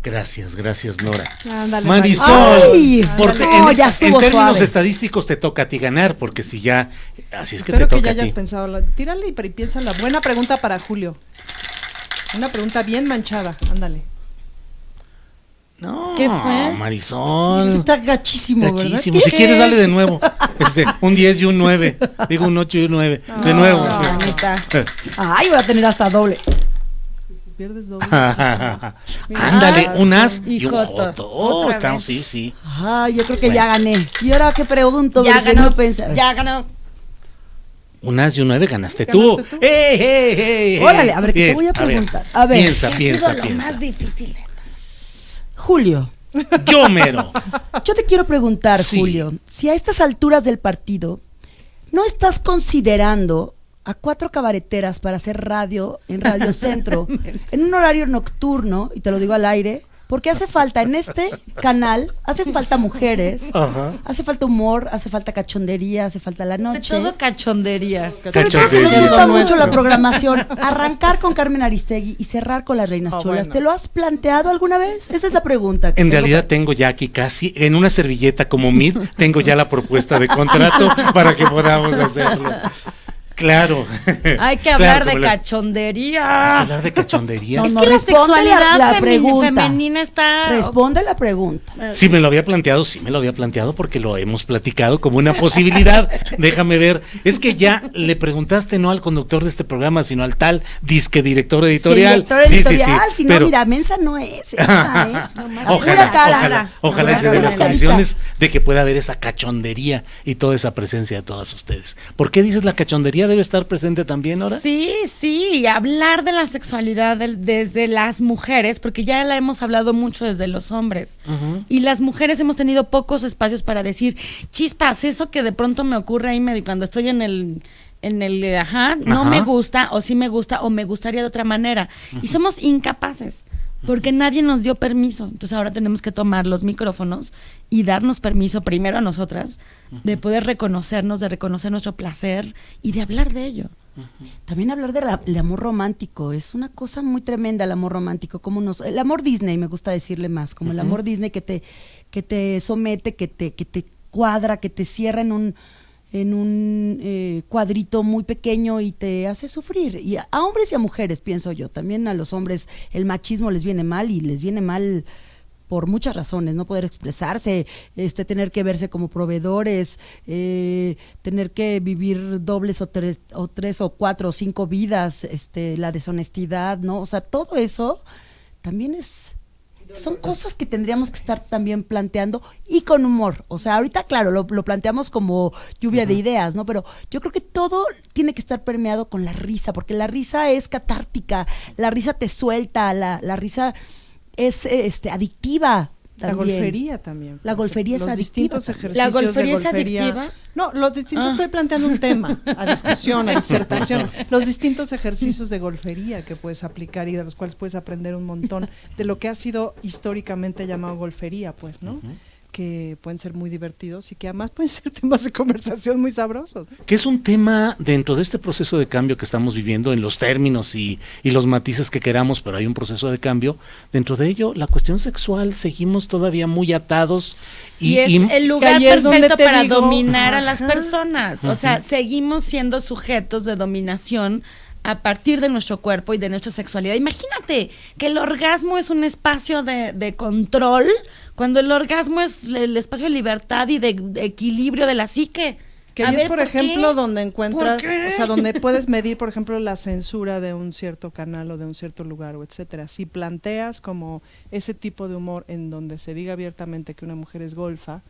Gracias, Nora. Ándale, Marisol, Ay, porque no, ya en estuvo términos suave. estadísticos te toca a ti ganar, porque si ya, así es que Espero te que toca ya a ti. hayas pensado. Tírale y piensa la buena pregunta para Julio. Una pregunta bien manchada, ándale. No, ¿Qué fue? Marisol. Está gachísimo, Gachísimo. ¿verdad? Si quieres, dale de nuevo. Un 10 y un 9. Digo un 8 y un 9. De nuevo. No, neta. Ay, voy a tener hasta doble. Si pierdes doble. Ándale, un as y y un joto. joto. Otra Estamos, vez. sí. Ay, yo creo que ya gané. ¿Y ahora qué pregunto? Ya Porque ganó, no pensaba. ya ganó. Un as y un 9 ganaste tú. ¡Ey! Órale, a ver, ¿qué te Bien, voy a preguntar? A ver, Piensa, ¿Qué ha piensa, sido lo piensa. más difícil? Julio, Yo mero. yo te quiero preguntar, Sí. Julio, si a estas alturas del partido no estás considerando a 4 cabareteras para hacer radio en Radio Centro en un horario nocturno, y te lo digo al aire, porque hace falta en este canal, hacen falta mujeres, Ajá. hace falta humor, hace falta cachondería, hace falta la De noche. todo cachondería. Sobre todo que nos Cachondería. gusta mucho la programación, arrancar con Carmen Aristegui y cerrar con las Reinas Chulas. bueno. ¿Te lo has planteado alguna vez? Esa es la pregunta. que En tengo realidad tengo ya aquí casi, en una servilleta como Mid, tengo ya la propuesta de contrato para que podamos hacerlo. Claro. Hay que hablar Claro, de como la- cachondería. Hablar de cachondería. No, Es no, que la responde sexualidad la pregunta. femenina está... Responde la pregunta. Sí me lo había planteado porque lo hemos platicado como una posibilidad. Déjame ver. Es que ya le preguntaste no al conductor de este programa, sino al tal disque director editorial. Director editorial, si no, pero- mira, mensa no es esta, ¿eh? Ojalá, Pura cara. ojalá se den Pura las carita. condiciones de que pueda haber esa cachondería y toda esa presencia de todas ustedes. ¿Por qué dices la cachondería debe estar presente también ahora? Sí, hablar de la sexualidad desde las mujeres, porque ya la hemos hablado mucho desde los hombres. Y las mujeres hemos tenido pocos espacios para decir, chispas, eso que de pronto me ocurre ahí cuando estoy en el no me gusta, o sí me gusta, o me gustaría de otra manera. Y somos incapaces, porque nadie nos dio permiso. Entonces ahora tenemos que tomar los micrófonos y darnos permiso primero a nosotras de poder reconocernos, de reconocer nuestro placer y de hablar de ello. También hablar del amor romántico, es una cosa muy tremenda el amor romántico, el amor Disney me gusta decirle más, como el amor Disney que te somete, que te cuadra, que te cierra en un cuadrito muy pequeño y te hace sufrir. Y a hombres y a mujeres, pienso yo, también a los hombres el machismo les viene mal, y les viene mal por muchas razones, no poder expresarse, tener que verse como proveedores, tener que vivir dobles o tres o 4 o 5 vidas, la deshonestidad, ¿no? O sea, todo eso también son cosas que tendríamos que estar también planteando y con humor. O sea, ahorita, claro, lo planteamos como lluvia de ideas, ¿no? Pero yo creo que todo tiene que estar permeado con la risa, porque la risa es catártica, la risa te suelta, la risa es adictiva. La golfería también. La golfería es los adictiva. Distintos ejercicios ¿La golfería de es adictiva? No, los distintos, estoy planteando un tema a discusión, a disertación. Los distintos ejercicios de golfería que puedes aplicar y de los cuales puedes aprender un montón de lo que ha sido históricamente llamado golfería, pues, ¿no? Que pueden ser muy divertidos y que además pueden ser temas de conversación muy sabrosos. Que es un tema dentro de este proceso de cambio que estamos viviendo en los términos y los matices que queramos, pero hay un proceso de cambio. Dentro de ello, la cuestión sexual, seguimos todavía muy atados. Y es el lugar ahí es donde perfecto te para digo, dominar a ajá, las personas. O sea, seguimos siendo sujetos de dominación a partir de nuestro cuerpo y de nuestra sexualidad. Imagínate que el orgasmo es un espacio de control, cuando el orgasmo es el espacio de libertad y de equilibrio de la psique. Que ahí es, por ejemplo, donde encuentras, o sea, donde puedes medir, por ejemplo, la censura de un cierto canal o de un cierto lugar o etcétera. Si planteas como ese tipo de humor en donde se diga abiertamente que una mujer es golfa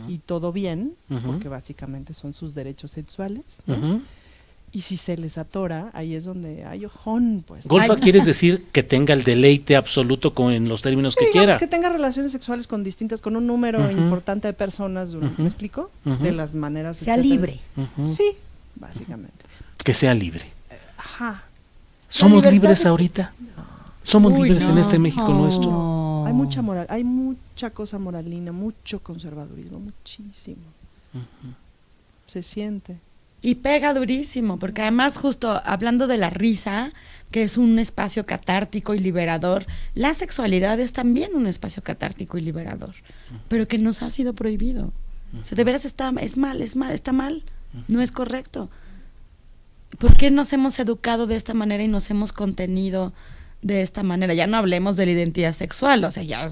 y todo bien, porque básicamente son sus derechos sexuales, ¿no? Y si se les atora, ahí es donde hay ojón, pues. Golfa quieres decir que tenga el deleite absoluto en los términos que quiera. Que tenga relaciones sexuales con un número importante de personas, ¿me explico? De las maneras. Sea etcétera. libre. Sí, básicamente. Que sea libre. Ajá. ¿Somos libres ahorita? ¿Somos libres en este México Oh. nuestro? Hay mucha moral, hay mucha cosa moralina, mucho conservadurismo, muchísimo. Se siente. Y pega durísimo, porque además justo hablando de la risa, que es un espacio catártico y liberador, la sexualidad es también un espacio catártico y liberador, pero que nos ha sido prohibido. O sea, de veras está mal, no es correcto. ¿Por qué nos hemos educado de esta manera y nos hemos contenido de esta manera? Ya no hablemos de la identidad sexual, o sea, ya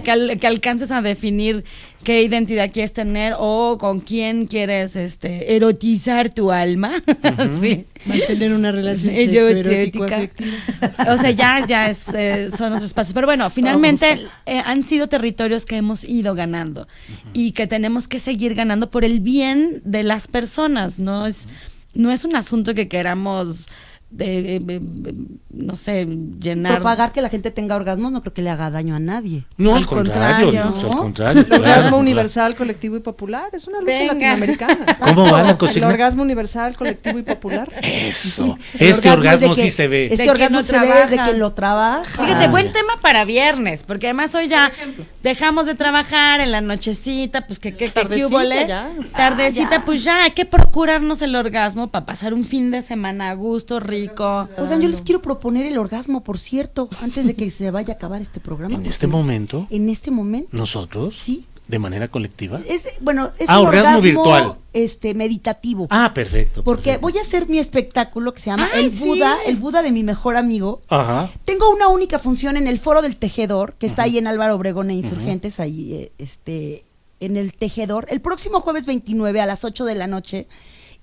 que alcances a definir qué identidad quieres tener o con quién quieres erotizar tu alma. Sí. Mantener una relación sexo-erótico-afectiva. O sea, ya son los espacios. Pero bueno, finalmente han sido territorios que hemos ido ganando y que tenemos que seguir ganando por el bien de las personas. No es un asunto que queramos no sé, llenar. Propagar que la gente tenga orgasmos no creo que le haga daño a nadie. No, al contrario. El orgasmo universal, colectivo y popular es una lucha latinoamericana. ¿Cómo va la cocina? El orgasmo universal, colectivo y popular. Eso. Este orgasmo sí se ve. Este orgasmo se ve desde que lo trabaja. Fíjate, buen tema para viernes, porque además hoy ya dejamos de trabajar en la nochecita, pues que tardecita, pues ya hay que procurarnos el orgasmo para pasar un fin de semana a gusto, rico. Oigan, yo les quiero proponer el orgasmo, por cierto, antes de que se vaya a acabar este programa. ¿En este momento? ¿En este momento? ¿Nosotros? Sí. ¿De manera colectiva? Es un orgasmo virtual. Meditativo. Perfecto. Porque perfecto. voy a hacer mi espectáculo que se llama El Buda de mi mejor amigo. Ajá. Tengo una única función en el Foro del Tejedor, que está ahí en Álvaro Obregón e Insurgentes, ahí en el Tejedor, el próximo jueves 29 a las 8 de la noche,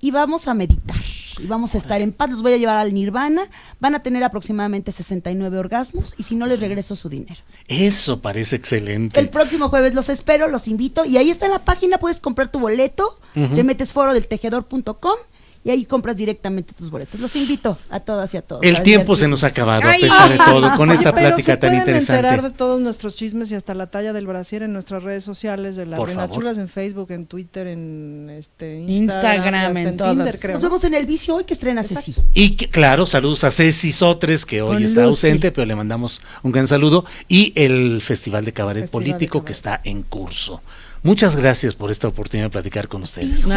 y vamos a meditar. Y vamos a estar en paz, los voy a llevar al Nirvana, van a tener aproximadamente 69 orgasmos y si no les regreso su dinero. Eso parece excelente. El próximo jueves los espero, los invito y ahí está en la página, puedes comprar tu boleto, te metes forodeltejedor.com y ahí compras directamente tus boletos. Los invito a todas y a todos. El tiempo se nos ha acabado, a pesar de todo, con esta plática tan interesante. Se pueden enterar de todos nuestros chismes y hasta la talla del brasier en nuestras redes sociales, de las Reinachulas en Facebook, en Twitter, en Instagram, en todos. Tinder, creo. Nos vemos en El Vicio hoy, que estrena Ceci. Y claro, saludos a Ceci Sotres, que hoy está ausente, pero le mandamos un gran saludo. Y el Festival de Cabaret Político, que está en curso. Muchas gracias por esta oportunidad de platicar con ustedes.